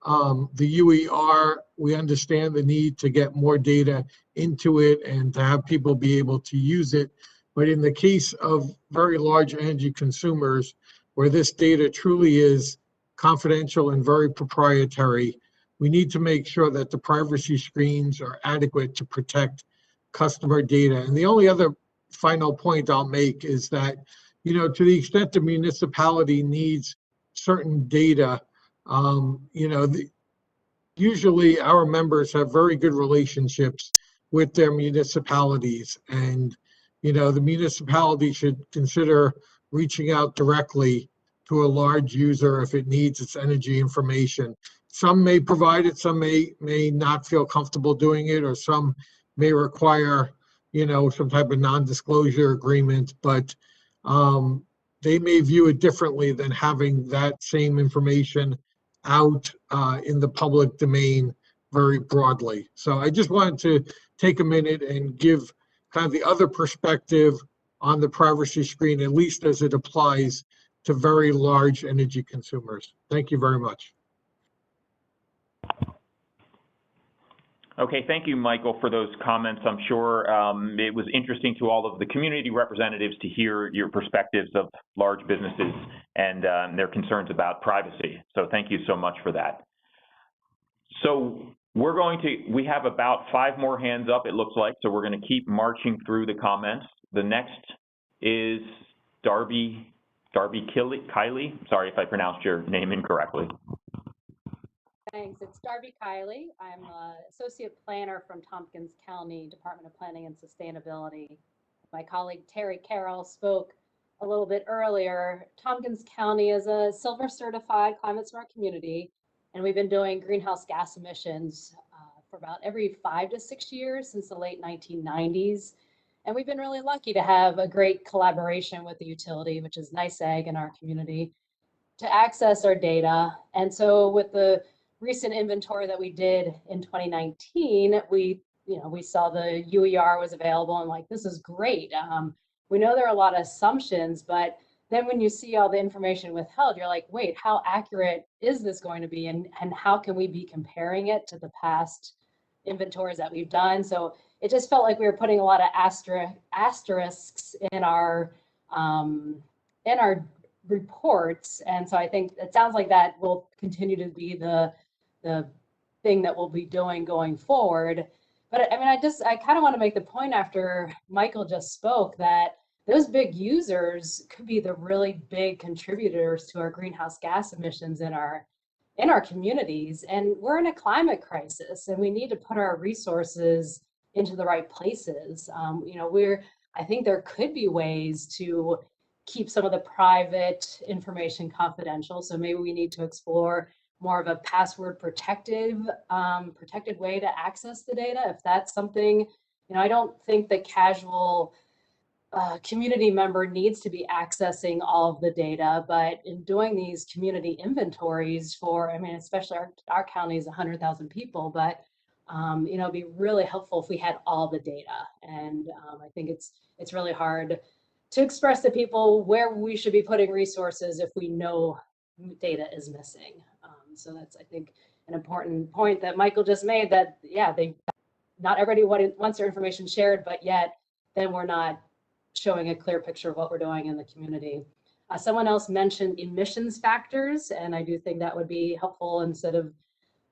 the UER. We understand the need to get more data into it and to have people be able to use it. But in the case of very large energy consumers, where this data truly is confidential and very proprietary, we need to make sure that the privacy screens are adequate to protect customer data. And the only other final point I'll make is that, you know, to the extent the municipality needs certain data, you know, usually our members have very good relationships with their municipalities, and, you know, the municipality should consider reaching out directly to a large user if it needs its energy information. Some may provide it, some may not feel comfortable doing it, or some may require, you know, some type of non-disclosure agreement, but they may view it differently than having that same information out in the public domain very broadly. So I just wanted to take a minute and give kind of the other perspective on the privacy screen, at least as it applies to very large energy consumers. Thank you very much. Okay, thank you, Michael, for those comments. I'm sure it was interesting to all of the community representatives to hear your perspectives of large businesses and their concerns about privacy. So thank you so much for that. So we have about 5 more hands up, it looks like, so we're going to keep marching through the comments. The next is Darby Kiley. Sorry if I pronounced your name incorrectly. Thanks. It's Darby Kiley. I'm an associate planner from Tompkins County Department of Planning and Sustainability. My colleague Terry Carroll spoke a little bit earlier. Tompkins County is a silver certified climate smart community, and we've been doing greenhouse gas emissions for about every 5 to 6 years since the late 1990s. And we've been really lucky to have a great collaboration with the utility, which is NYSEG in our community, to access our data. And so with the recent inventory that we did in 2019, we saw the UER was available and like, this is great. We know there are a lot of assumptions, but then when you see all the information withheld, you're like, wait, how accurate is this going to be? And how can we be comparing it to the past inventories that we've done? So it just felt like we were putting a lot of asterisks in our reports. And so I think it sounds like that will continue to be the thing that we'll be doing going forward. But I mean, I kind of want to make the point after Michael just spoke that those big users could be the really big contributors to our greenhouse gas emissions in our communities. And we're in a climate crisis, and we need to put our resources into the right places. You know, I think there could be ways to keep some of the private information confidential. So maybe we need to explore more of a password protected way to access the data. If that's something, you know, I don't think the casual community member needs to be accessing all of the data, but in doing these community inventories for, I mean, especially our county is 100,000 people, but you know, it'd be really helpful if we had all the data. And I think it's really hard to express to people where we should be putting resources if we know data is missing. So that's, I think, an important point that Michael just made, that, yeah, not everybody wants their information shared, but yet then we're not showing a clear picture of what we're doing in the community. Someone else mentioned emissions factors, and I do think that would be helpful instead of,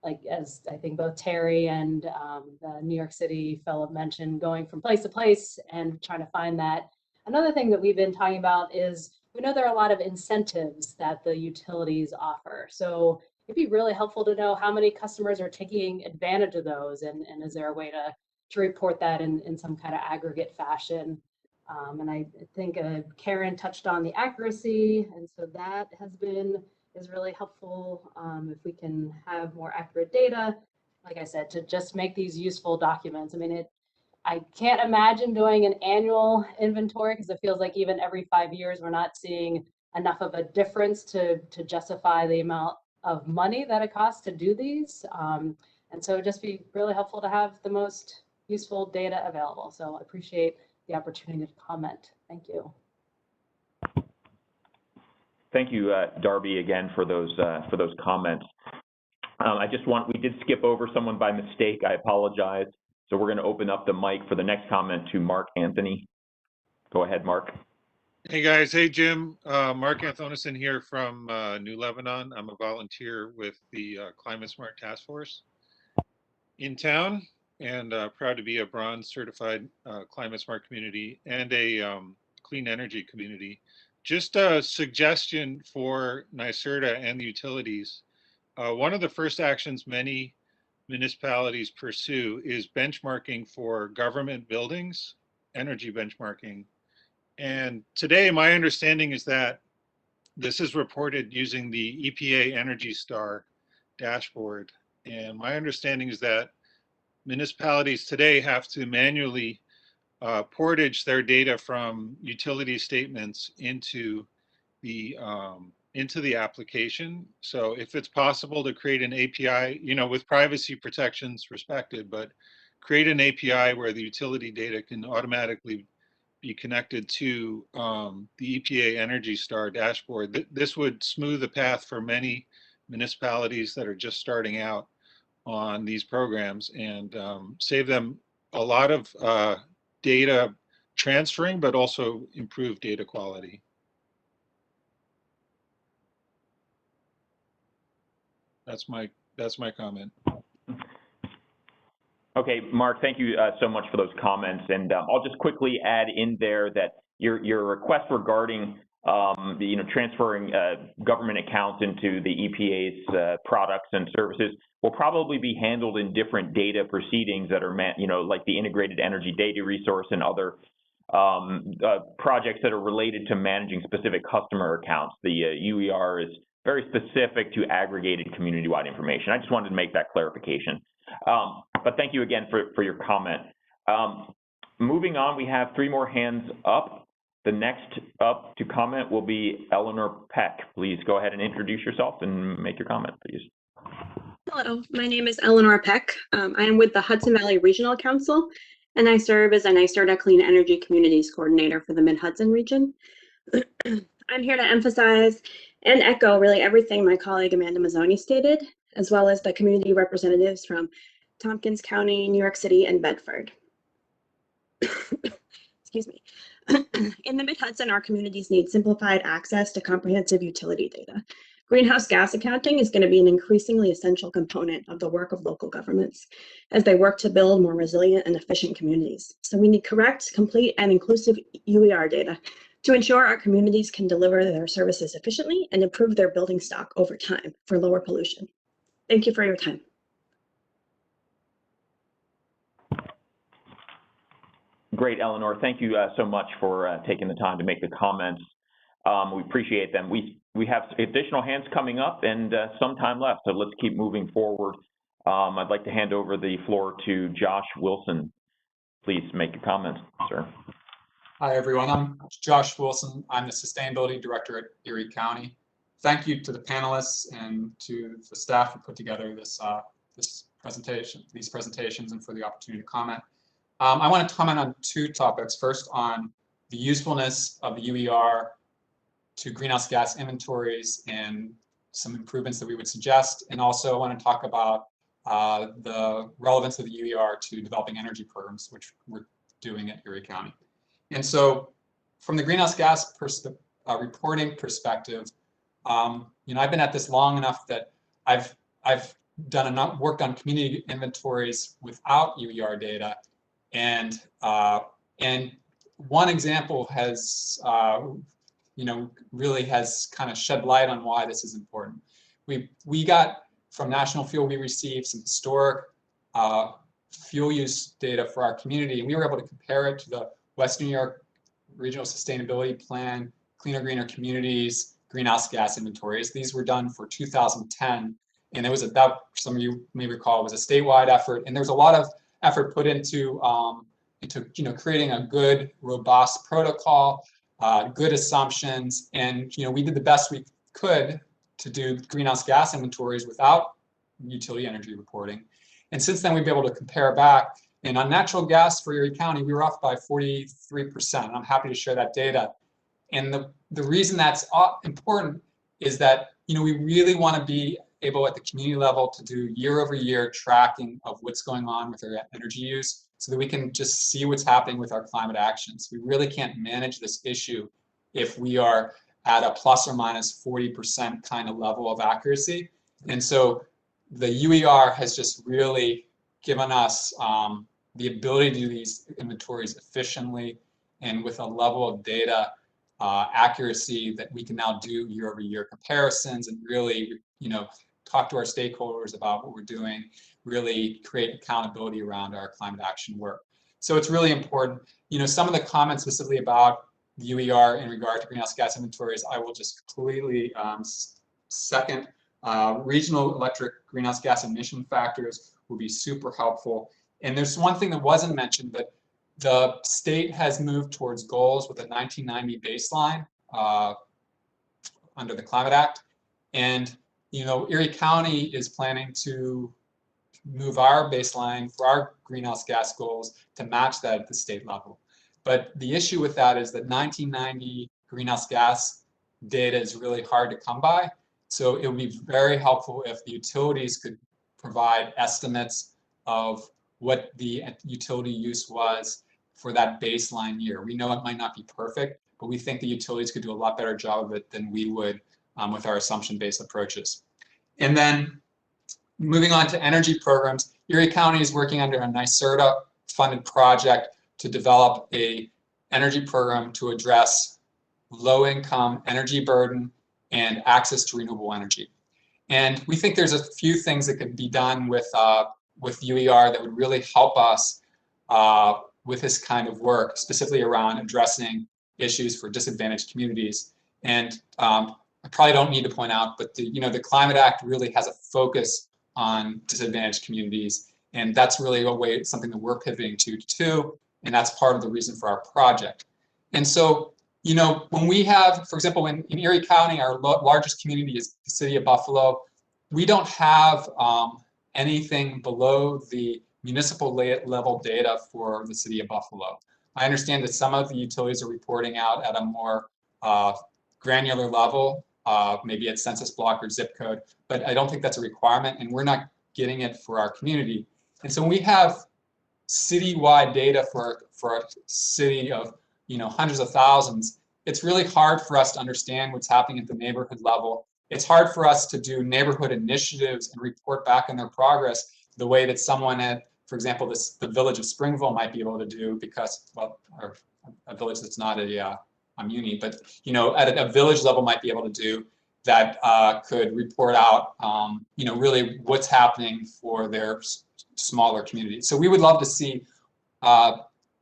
like, as I think both Terry and the New York City fellow mentioned, going from place to place and trying to find that. Another thing that we've been talking about is we know there are a lot of incentives that the utilities offer. So it'd be really helpful to know how many customers are taking advantage of those, and is there a way to report that in some kind of aggregate fashion. And I think Karen touched on the accuracy, and so that is really helpful if we can have more accurate data, like I said, to just make these useful documents. I mean, I can't imagine doing an annual inventory because it feels like even every 5 years we're not seeing enough of a difference to justify the amount of money that it costs to do these. And so it'd just be really helpful to have the most useful data available. So I appreciate the opportunity to comment. Thank you. Thank you, Darby, again for those comments. We did skip over someone by mistake. I apologize. So we're going to open up the mic for the next comment to Mark Anthony. Go ahead, Mark. Hey guys, hey Jim. Mark Anthonison here from New Lebanon. I'm a volunteer with the Climate Smart Task Force in town, and proud to be a bronze certified Climate Smart community and a clean energy community. Just a suggestion for Nyserda and the utilities. One of the first actions many municipalities pursue is benchmarking for government buildings, energy benchmarking. And today, my understanding is that this is reported using the EPA Energy Star dashboard. And my understanding is that municipalities today have to manually portage their data from utility statements into the application. So if it's possible to create an API, you know, with privacy protections respected, but create an API where the utility data can automatically be connected to the EPA Energy Star dashboard. This would smooth the path for many municipalities that are just starting out on these programs and save them a lot of data transferring, but also improve data quality. That's my comment. Okay, Mark, thank you so much for those comments. And I'll just quickly add in there that your request regarding transferring government accounts into the EPA's products and services will probably be handled in different data proceedings that are like the Integrated Energy Data Resource and other projects that are related to managing specific customer accounts. The UER is very specific to aggregated community-wide information. I just wanted to make that clarification. But thank you again for your comment. Moving on, we have 3 more hands up. The next up to comment will be Eleanor Peck. Please go ahead and introduce yourself and make your comment, please. Hello, my name is Eleanor Peck. I am with the Hudson Valley Regional Council, and I serve as a Nyserda Clean Energy Communities Coordinator for the Mid-Hudson region. I'm here to emphasize and echo really everything my colleague Amanda Mazzoni stated, as well as the community representatives from Tompkins County, New York City, and Bedford. Excuse me. In the Mid-Hudson, our communities need simplified access to comprehensive utility data. Greenhouse gas accounting is going to be an increasingly essential component of the work of local governments as they work to build more resilient and efficient communities. So we need correct, complete, and inclusive UER data to ensure our communities can deliver their services efficiently and improve their building stock over time for lower pollution. Thank you for your time. Great, Eleanor. Thank you so much for taking the time to make the comments. We appreciate them. We have additional hands coming up and some time left, so let's keep moving forward. I'd like to hand over the floor to Josh Wilson. Please make your comments, sir. Hi, everyone. I'm Josh Wilson. I'm the Sustainability Director at Erie County. Thank you to the panelists and to the staff who put together these presentations and for the opportunity to comment. I want to comment on two topics. First, on the usefulness of the UER to greenhouse gas inventories and some improvements that we would suggest. And also I want to talk about the relevance of the UER to developing energy programs, which we're doing at Erie County. And so from the greenhouse gas reporting perspective, I've been at this long enough that I've done enough work on community inventories without UER data. And one example has, really has kind of shed light on why this is important. We got from National Fuel, we received some historic fuel use data for our community, and we were able to compare it to the Western New York Regional Sustainability Plan, Cleaner Greener Communities, greenhouse gas inventories. These were done for 2010, and it was some of you may recall, it was a statewide effort, and there was a lot of effort put into creating a good, robust protocol, good assumptions, and we did the best we could to do greenhouse gas inventories without utility energy reporting. And since then, we've been able to compare back. And on natural gas for Erie County, we were off by 43%. And I'm happy to share that data. And the reason that's important is that we really want to be able at the community level to do year-over-year tracking of what's going on with our energy use so that we can just see what's happening with our climate actions. We really can't manage this issue if we are at a plus or minus 40% kind of level of accuracy. And so the UER has just really given us the ability to do these inventories efficiently and with a level of data accuracy that we can now do year-over-year comparisons and really, talk to our stakeholders about what we're doing, really create accountability around our climate action work. So it's really important. Some of the comments specifically about the UER in regard to greenhouse gas inventories, I will just completely second. Regional electric greenhouse gas emission factors will be super helpful. And there's one thing that wasn't mentioned, but the state has moved towards goals with a 1990 baseline under the Climate Act. And Erie County is planning to move our baseline for our greenhouse gas goals to match that at the state level. But the issue with that is that 1990 greenhouse gas data is really hard to come by. So it would be very helpful if the utilities could provide estimates of what the utility use was for that baseline year. We know it might not be perfect, but we think the utilities could do a lot better job of it than we would with our assumption-based approaches. And then moving on to energy programs, Erie County is working under a Nyserda funded project to develop a energy program to address low-income energy burden and access to renewable energy. And we think there's a few things that could be done with UER that would really help us with this kind of work, specifically around addressing issues for disadvantaged communities. And I probably don't need to point out, but the Climate Act really has a focus on disadvantaged communities, and that's really something that we're pivoting to, and that's part of the reason for our project. And so, when we have, for example, in Erie County, our largest community is the city of Buffalo. We don't have anything below the municipal level data for the city of Buffalo. I understand that some of the utilities are reporting out at a more granular level, maybe at census block or zip code, but I don't think that's a requirement, and we're not getting it for our community. And so when we have citywide data for a city of hundreds of thousands, it's really hard for us to understand what's happening at the neighborhood level. It's hard for us to do neighborhood initiatives and report back on their progress the way that someone at, for example, the village of Springville might be able to do, because, well, or a village that's not a muni, but at a village level might be able to do that, could report out, really what's happening for their smaller communities. So we would love to see,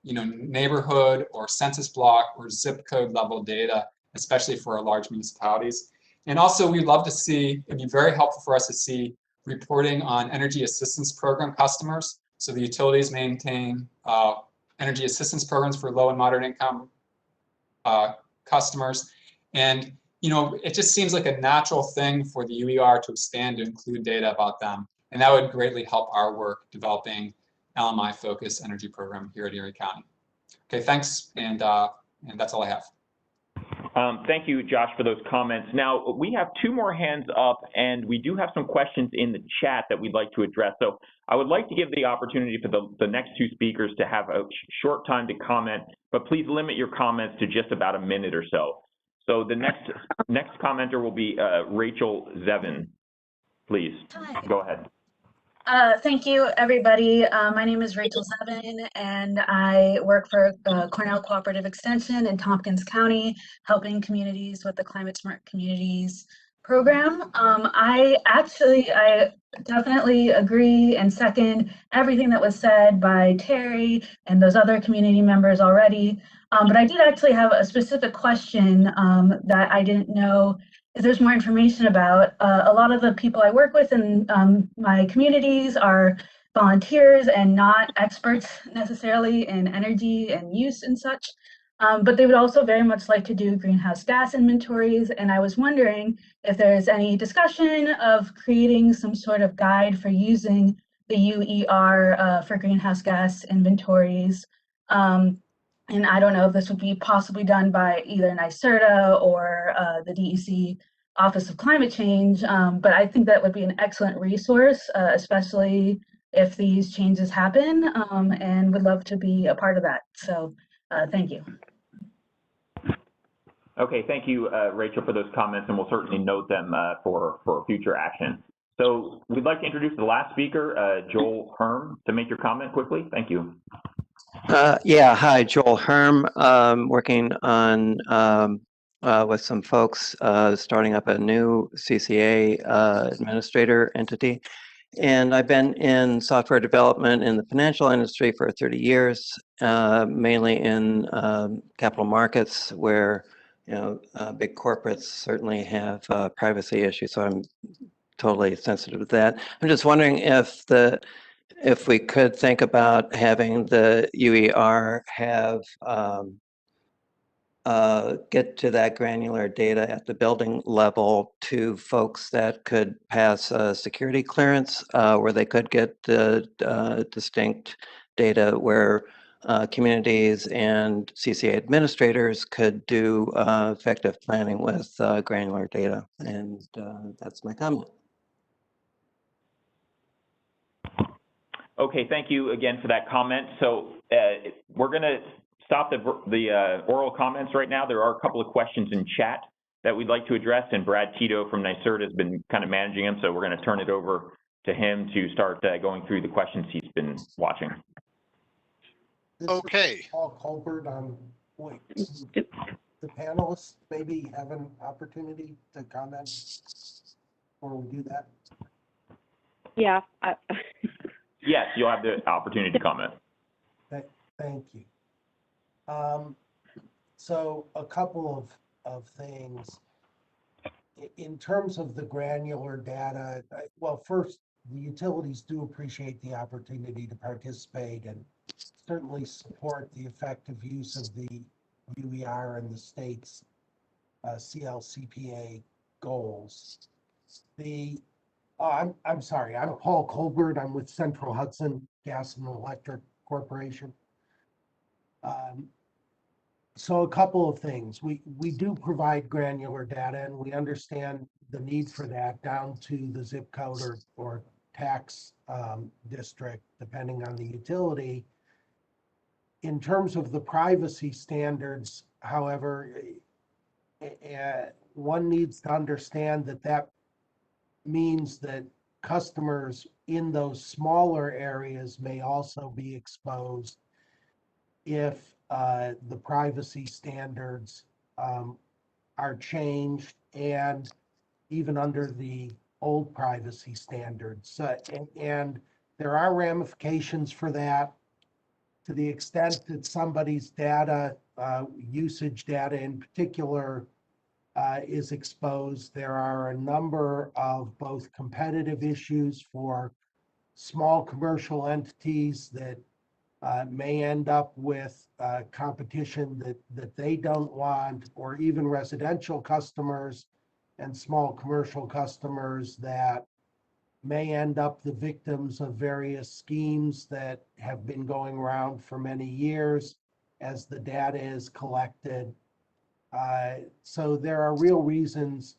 neighborhood or census block or zip code level data, especially for our large municipalities. And also we'd love to see, it'd be very helpful for us to see reporting on energy assistance program customers. So the utilities maintain energy assistance programs for low and moderate income customers. And it just seems like a natural thing for the UER to expand to include data about them. And that would greatly help our work developing LMI-focused energy program here at Erie County. Okay, thanks, and that's all I have. Thank you, Josh, for those comments. Now, we have 2 more hands up, and we do have some questions in the chat that we'd like to address. So I would like to give the opportunity for the next 2 speakers to have a short time to comment, but please limit your comments to just about a minute or so. So the next commenter will be Rachel Zevin. Please, go ahead. Thank you, everybody. My name is Rachel Zevin, and I work for Cornell Cooperative Extension in Tompkins County, helping communities with the Climate Smart Communities program. I definitely agree and second everything that was said by Terry and those other community members already. But I did actually have a specific question that I didn't know if there's more information about. A lot of the people I work with in my communities are volunteers and not experts necessarily in energy and use and such, but they would also very much like to do greenhouse gas inventories. And I was wondering if there's any discussion of creating some sort of guide for using the UER for greenhouse gas inventories. And I don't know if this would be possibly done by either Nyserda or the DEC Office of Climate Change, but I think that would be an excellent resource, especially if these changes happen, and would love to be a part of that. So thank you. Okay, thank you, Rachel, for those comments, and we'll certainly note them for future action. So we'd like to introduce the last speaker, Joel Herm, to make your comment quickly. Thank you. Yeah, hi, Joel Herm, working on with some folks starting up a new CCA administrator entity. And I've been in software development in the financial industry for 30 years, mainly in capital markets where, big corporates certainly have privacy issues. So I'm totally sensitive to that. I'm just wondering if we could think about having the UER have get to that granular data at the building level to folks that could pass a security clearance, where they could get the distinct data where communities and CCA administrators could do effective planning with granular data. And that's my comment. Okay, thank you again for that comment. So we're going to stop the oral comments right now. There are a couple of questions in chat that we'd like to address, and Brad Tito from Nyserda has been kind of managing them, so we're going to turn it over to him to start going through the questions he's been watching. Okay. Paul Colbert, wait, the panelists maybe have an opportunity to comment before we do that? Yeah. Yes, you'll have the opportunity to comment. Thank you. So a couple of things. In terms of the granular data, well, first, the utilities do appreciate the opportunity to participate and certainly support the effective use of the UER and the state's Clcpa goals. I'm sorry, I'm Paul Colbert. I'm with Central Hudson Gas and Electric Corporation. So a couple of things. We do provide granular data and we understand the need for that down to the zip code or tax district, depending on the utility. In terms of the privacy standards, however, one needs to understand that that means that customers in those smaller areas may also be exposed if the privacy standards are changed and even under the old privacy standards. And there are ramifications for that to the extent that somebody's data, usage data in particular, is exposed. There are a number of both competitive issues for small commercial entities that may end up with competition that they don't want, or even residential customers and small commercial customers that may end up the victims of various schemes that have been going around for many years as the data is collected. So there are real reasons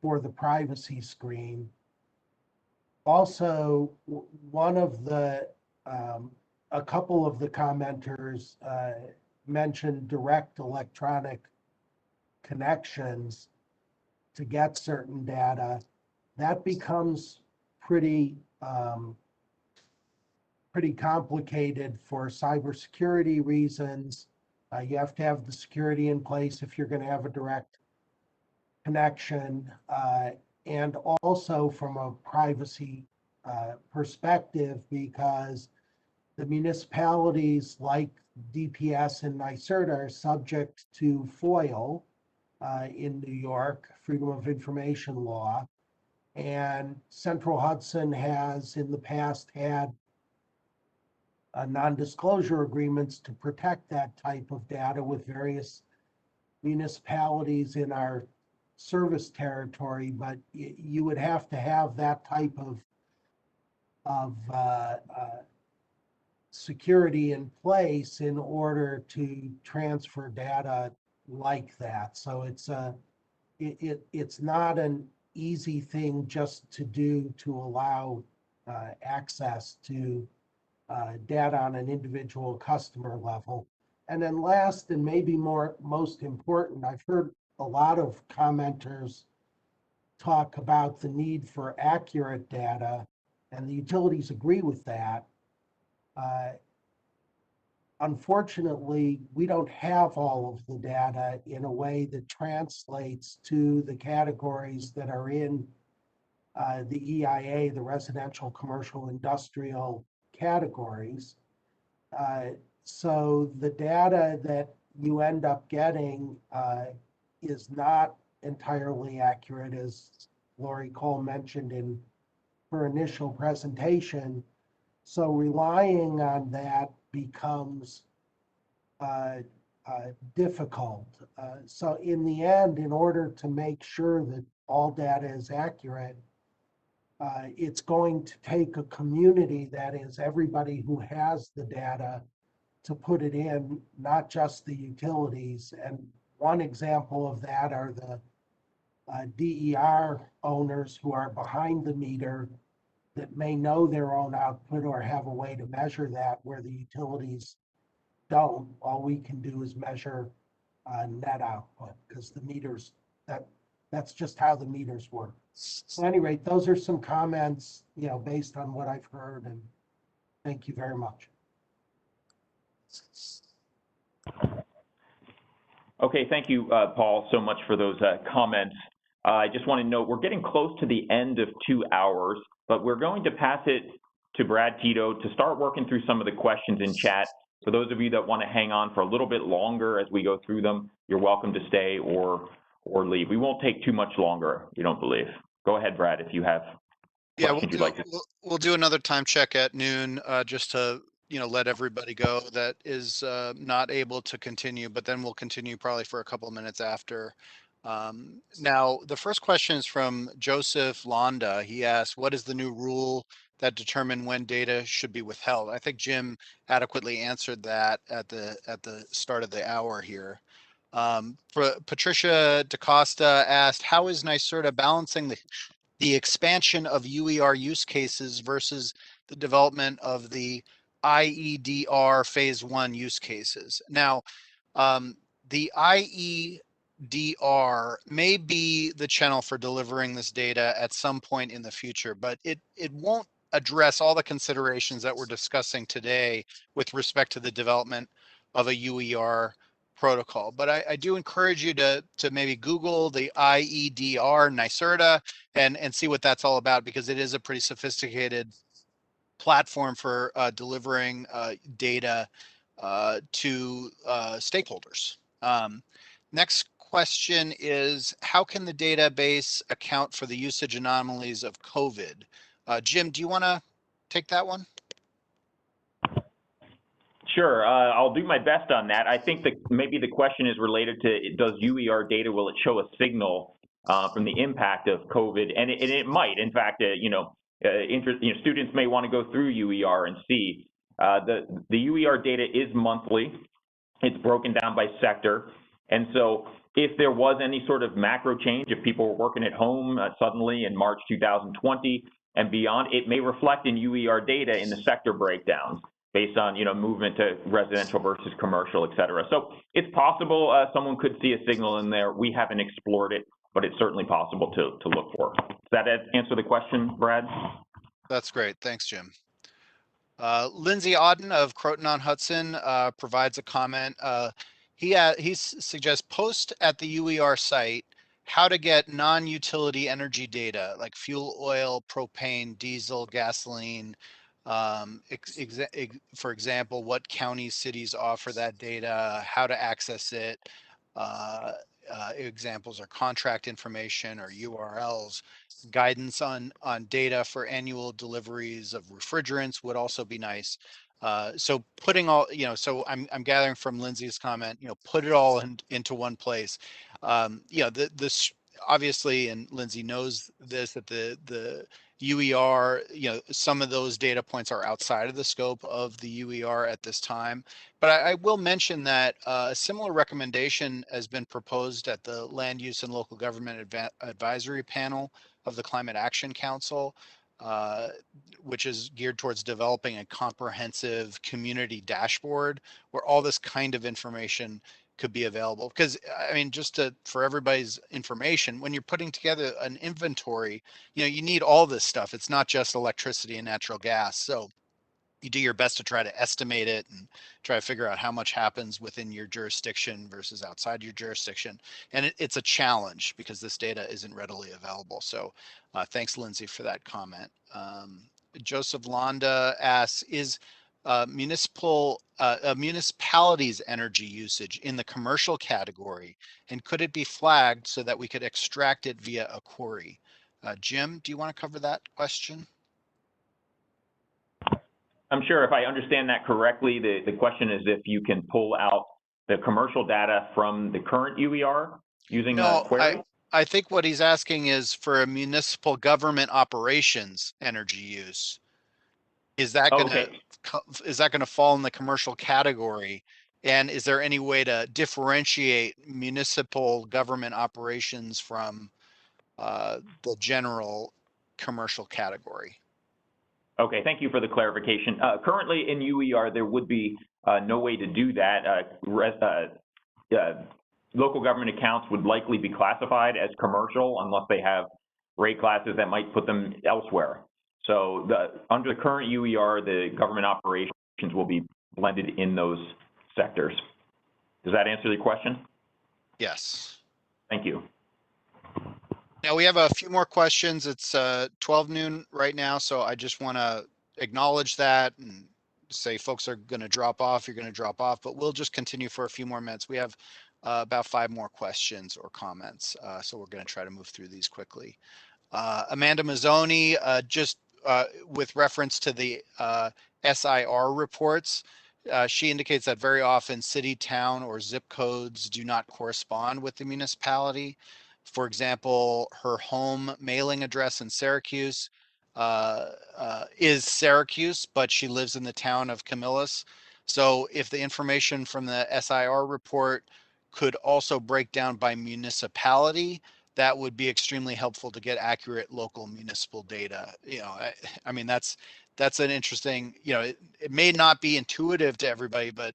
for the privacy screen. Also, one of the a couple of the commenters mentioned direct electronic connections to get certain data. That becomes pretty pretty complicated for cybersecurity reasons. You have to have the security in place if you're going to have a direct connection, and also from a privacy perspective, because the municipalities like DPS and Nyserda are subject to FOIL in New York, Freedom of Information Law. And Central Hudson has in the past had non-disclosure agreements to protect that type of data with various municipalities in our service territory, but you would have to have that type of security in place in order to transfer data like that. So it's not an easy thing just to do to allow access to data on an individual customer level. And then last, and maybe most important, I've heard a lot of commenters talk about the need for accurate data, and the utilities agree with that. Unfortunately, we don't have all of the data in a way that translates to the categories that are in the EIA, the residential, commercial, industrial categories. So the data that you end up getting is not entirely accurate, as Lori Cole mentioned in her initial presentation. So relying on that becomes difficult. So in the end, in order to make sure that all data is accurate, it's going to take a community, that is everybody who has the data, to put it in, not just the utilities. And one example of that are the DER owners who are behind the meter that may know their own output or have a way to measure that where the utilities don't. All we can do is measure net output, because the meters, that's just how the meters work. So at any rate, those are some comments, based on what I've heard, and thank you very much. Okay, thank you, Paul, so much for those comments. I just want to note we're getting close to the end of 2 hours, but we're going to pass it to Brad Tito to start working through some of the questions in chat. For those of you that want to hang on for a little bit longer as we go through them, you're welcome to stay or leave. We won't take too much longer, you don't believe. Go ahead, Brad, if you have questions you'd like to. We'll do another time check at noon, just to let everybody go that is not able to continue, but then we'll continue probably for a couple of minutes after. Now, the first question is from Joseph Londa. He asked, what is the new rule that determine when data should be withheld. I think Jim adequately answered that at the start of the hour here. Patricia DaCosta asked, how is Nyserda balancing the expansion of UER use cases versus the development of the IEDR phase 1 use cases? Now, the IEDR may be the channel for delivering this data at some point in the future, but it won't address all the considerations that we're discussing today with respect to the development of a UER protocol. But I do encourage you to maybe Google the IEDR Nyserda and see what that's all about, because it is a pretty sophisticated platform for delivering data to stakeholders. Next question is, how can the database account for the usage anomalies of COVID? Jim, do you want to take that one? Sure, I'll do my best on that. I think that maybe the question is related to, does UER data, will it show a signal from the impact of COVID? And it might. In fact, students may want to go through UER and see. The UER data is monthly. It's broken down by sector. And so if there was any sort of macro change, if people were working at home suddenly in March 2020 and beyond, it may reflect in UER data in the sector breakdowns based on movement to residential versus commercial, et cetera. So it's possible someone could see a signal in there. We haven't explored it, but it's certainly possible to look for. Does that answer the question, Brad? That's great. Thanks, Jim. Lindsay Auden of Croton-on-Hudson provides a comment. He suggests post at the UER site how to get non-utility energy data like fuel oil, propane, diesel, gasoline. For example, what counties, cities offer that data, how to access it. Examples are contract information or URLs. Guidance on data for annual deliveries of refrigerants would also be nice. So putting all, so I'm gathering from Lindsay's comment, put it all into one place. This obviously, and Lindsay knows this, that the UER, some of those data points are outside of the scope of the UER at this time. But I will mention that a similar recommendation has been proposed at the Land Use and Local Government Advisory Panel of the Climate Action Council, which is geared towards developing a comprehensive community dashboard where all this kind of information could be available. Because I mean, for everybody's information, when you're putting together an inventory, you need all this stuff. It's not just electricity and natural gas. So you do your best to try to estimate it and try to figure out how much happens within your jurisdiction versus outside your jurisdiction. And it's a challenge because this data isn't readily available. So thanks, Lindsay, for that comment. Joseph Londa asks, is municipalities' energy usage in the commercial category, and could it be flagged so that we could extract it via a query? Jim, do you want to cover that question? I'm sure if I understand that correctly, the question is if you can pull out the commercial data from the current UER using a query? I think what he's asking is for a municipal government operations energy use. Is that going to fall in the commercial category? And is there any way to differentiate municipal government operations from the general commercial category? Okay, thank you for the clarification. Currently in UER, there would be no way to do that. Local government accounts would likely be classified as commercial unless they have rate classes that might put them elsewhere. So under the current UER, the government operations will be blended in those sectors. Does that answer the question? Yes. Thank you. Now we have a few more questions. It's 12 noon right now, so I just want to acknowledge that and say folks are going to drop off, you're going to drop off, but we'll just continue for a few more minutes. We have about 5 more questions or comments, so we're going to try to move through these quickly. Amanda Mazzoni, with reference to the SIR reports, she indicates that very often city, town, or zip codes do not correspond with the municipality. For example, her home mailing address in Syracuse is Syracuse, but she lives in the town of Camillus. So if the information from the SIR report could also break down by municipality, that would be extremely helpful to get accurate local municipal data. I mean, that's an interesting, it may not be intuitive to everybody, but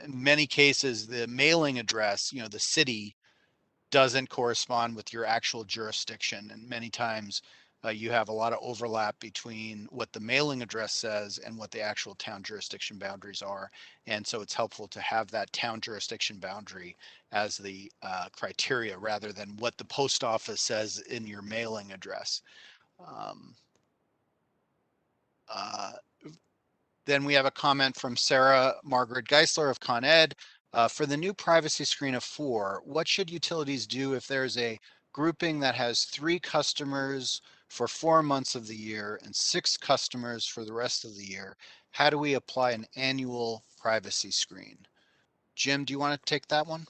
in many cases, the mailing address, the city, doesn't correspond with your actual jurisdiction. And many times you have a lot of overlap between what the mailing address says and what the actual town jurisdiction boundaries are. And so it's helpful to have that town jurisdiction boundary as the criteria rather than what the post office says in your mailing address. Then we have a comment from Sarah Margaret Geisler of Con Ed. For the new privacy screen of 4, what should utilities do if there's a grouping that has 3 customers for 4 months of the year and 6 customers for the rest of the year? How do we apply an annual privacy screen? Jim, do you want to take that one?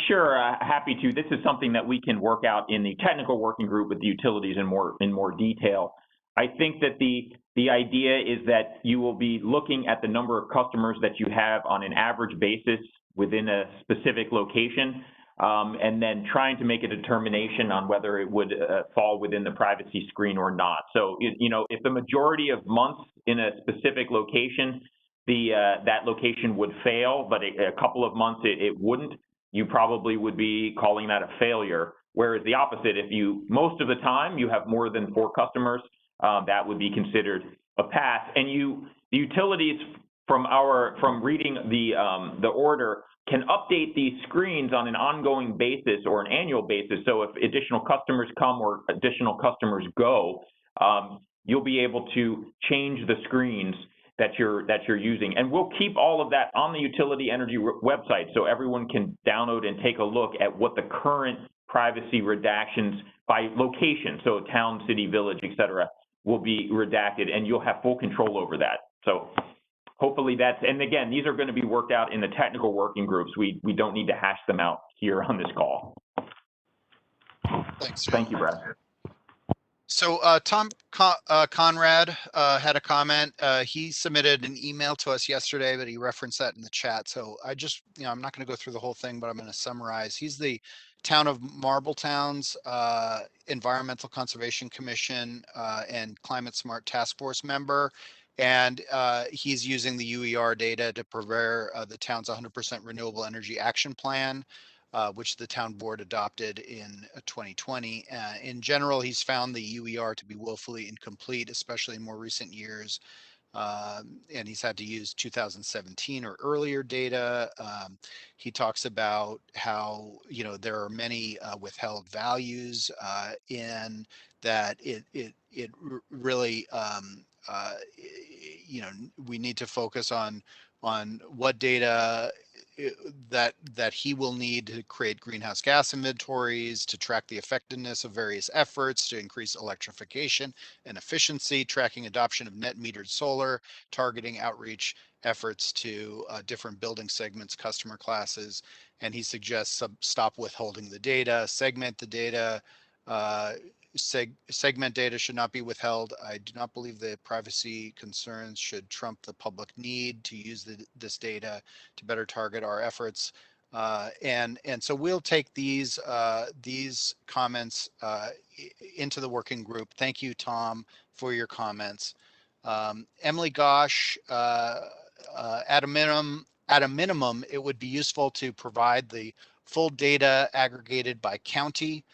Sure, happy to. This is something that we can work out in the technical working group with the utilities in more detail. I think that the idea is that you will be looking at the number of customers that you have on an average basis within a specific location, and then trying to make a determination on whether it would fall within the privacy screen or not. So, if the majority of months in a specific location, that location would fail, but a couple of months it wouldn't, you probably would be calling that a failure. Whereas the opposite, if most of the time you have more than 4 customers, that would be considered a pass. And the utilities from reading the order can update these screens on an ongoing basis or an annual basis. So if additional customers come or additional customers go, you'll be able to change the screens that you're using. And we'll keep all of that on the Utility Energy website so everyone can download and take a look at what the current privacy redactions by location, so town, city, village, et cetera, will be redacted, and you'll have full control over that. So hopefully and again, these are going to be worked out in the technical working groups. We don't need to hash them out here on this call. Thanks, Thank you, Brad. So Tom Conrad had a comment. He submitted an email to us yesterday, but he referenced that in the chat. So I'm not going to go through the whole thing, but I'm going to summarize. He's the Town of Marbletown's Environmental Conservation Commission and Climate Smart Task Force member. And he's using the UER data to prepare the town's 100% renewable energy action plan, which the town board adopted in 2020. In general, he's found the UER to be woefully incomplete, especially in more recent years. And he's had to use 2017 or earlier data. He talks about how, there are many withheld values in that it really, we need to focus on what data that he will need to create greenhouse gas inventories, to track the effectiveness of various efforts to increase electrification and efficiency, tracking adoption of net metered solar, targeting outreach efforts to different building segments, customer classes. And he suggests stop withholding the data, segment the data. Segment data should not be withheld. I do not believe the privacy concerns should trump the public need to use this data to better target our efforts. And so we'll take these comments into the working group. Thank you, Tom, for your comments. Emily Gosh, at a minimum, it would be useful to provide the full data aggregated by county,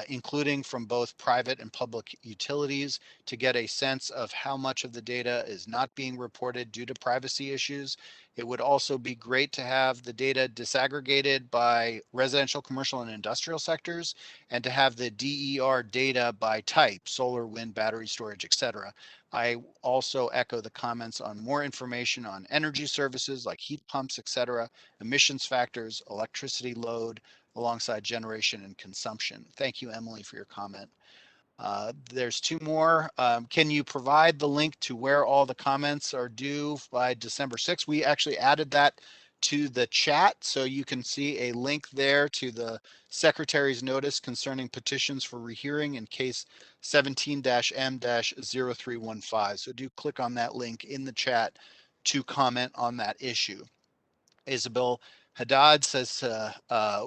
including from both private and public utilities, to get a sense of how much of the data is not being reported due to privacy issues. It would also be great to have the data disaggregated by residential, commercial, and industrial sectors, and to have the DER data by type, solar, wind, battery storage, etc. I also echo the comments on more information on energy services like heat pumps, etc., emissions factors, electricity load, alongside generation and consumption. Thank you, Emily, for your comment. There's 2 more. Can you provide the link to where all the comments are due by December 6th? We actually added that to the chat, so you can see a link there to the Secretary's notice concerning petitions for rehearing in case 17-M-0315. So do click on that link in the chat to comment on that issue. Isabel Haddad says,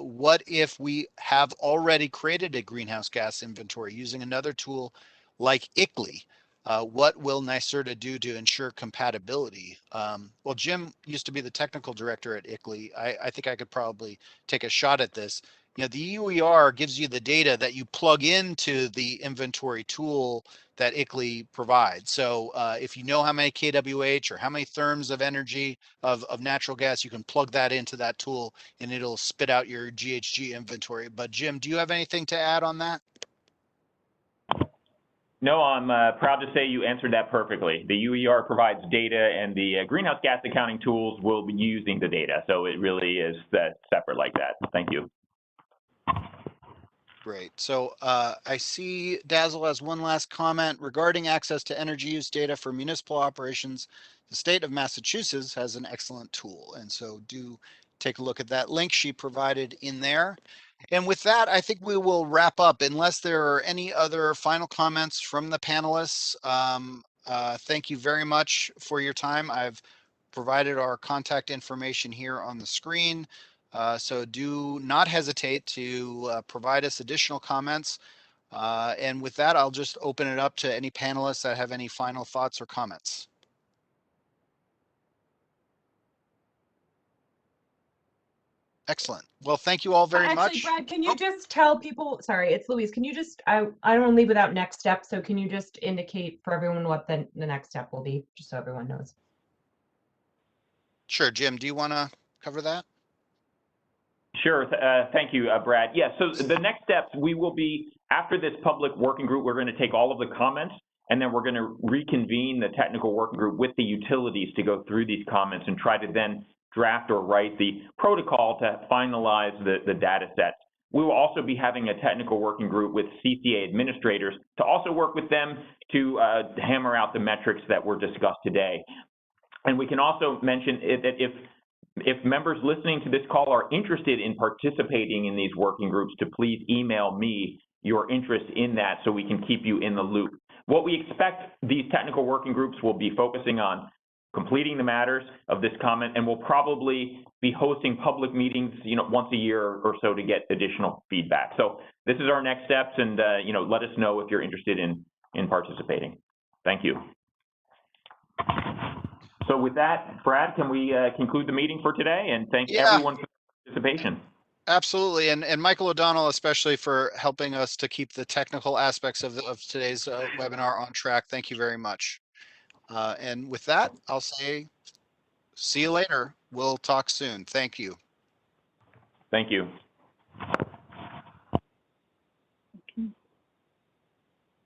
what if we have already created a greenhouse gas inventory using another tool like ICLEI? What will Nyserda do to ensure compatibility? Well, Jim used to be the technical director at ICLEI. I think I could probably take a shot at this. You know, the UER gives you the data that you plug into the inventory tool that ICLEI provides. So if you know how many kWh or how many therms of energy of natural gas, you can plug that into that tool and it'll spit out your GHG inventory. But Jim, do you have anything to add on that? No, I'm proud to say you answered that perfectly. The UER provides data, and the greenhouse gas accounting tools will be using the data. So it really is separate like that. Thank you. Great. So I see Dazzle has one last comment regarding access to energy use data for municipal operations. The state of Massachusetts has an excellent tool. And so do take a look at that link she provided in there. And with that, I think we will wrap up unless there are any other final comments from the panelists. Thank you very much for your time. I've provided our contact information here on the screen. So do not hesitate to provide us additional comments. And with that, I'll just open it up to any panelists that have any final thoughts or comments. Excellent. Well, thank you all very Actually, much. Brad, can you just tell people, sorry, it's Louise, can you just, I don't want to leave without next step, so can you just indicate for everyone what the next step will be, just so everyone knows? Sure, Jim, do you want to cover that? Sure. Thank you, Brad. Yeah, so the next steps, we will be, after this public working group, we're going to take all of the comments, and then we're going to reconvene the technical working group with the utilities to go through these comments and try to then draft or write the protocol to finalize the data set. We will also be having a technical working group with CCA administrators to also work with them to hammer out the metrics that were discussed today. And we can also mention that if members listening to this call are interested in participating in these working groups, to please email me your interest in that so we can keep you in the loop. What we expect these technical working groups will be focusing on completing the matters of this comment, and we'll probably be hosting public meetings, once a year or so to get additional feedback. So this is our next steps, and let us know if you're interested in participating. Thank you. So with that, Brad, can we conclude the meeting for today and thank everyone for participation? Absolutely, and Michael O'Donnell especially for helping us to keep the technical aspects of today's webinar on track. Thank you very much. And with that, I'll say, see you later. We'll talk soon. Thank you. Thank you.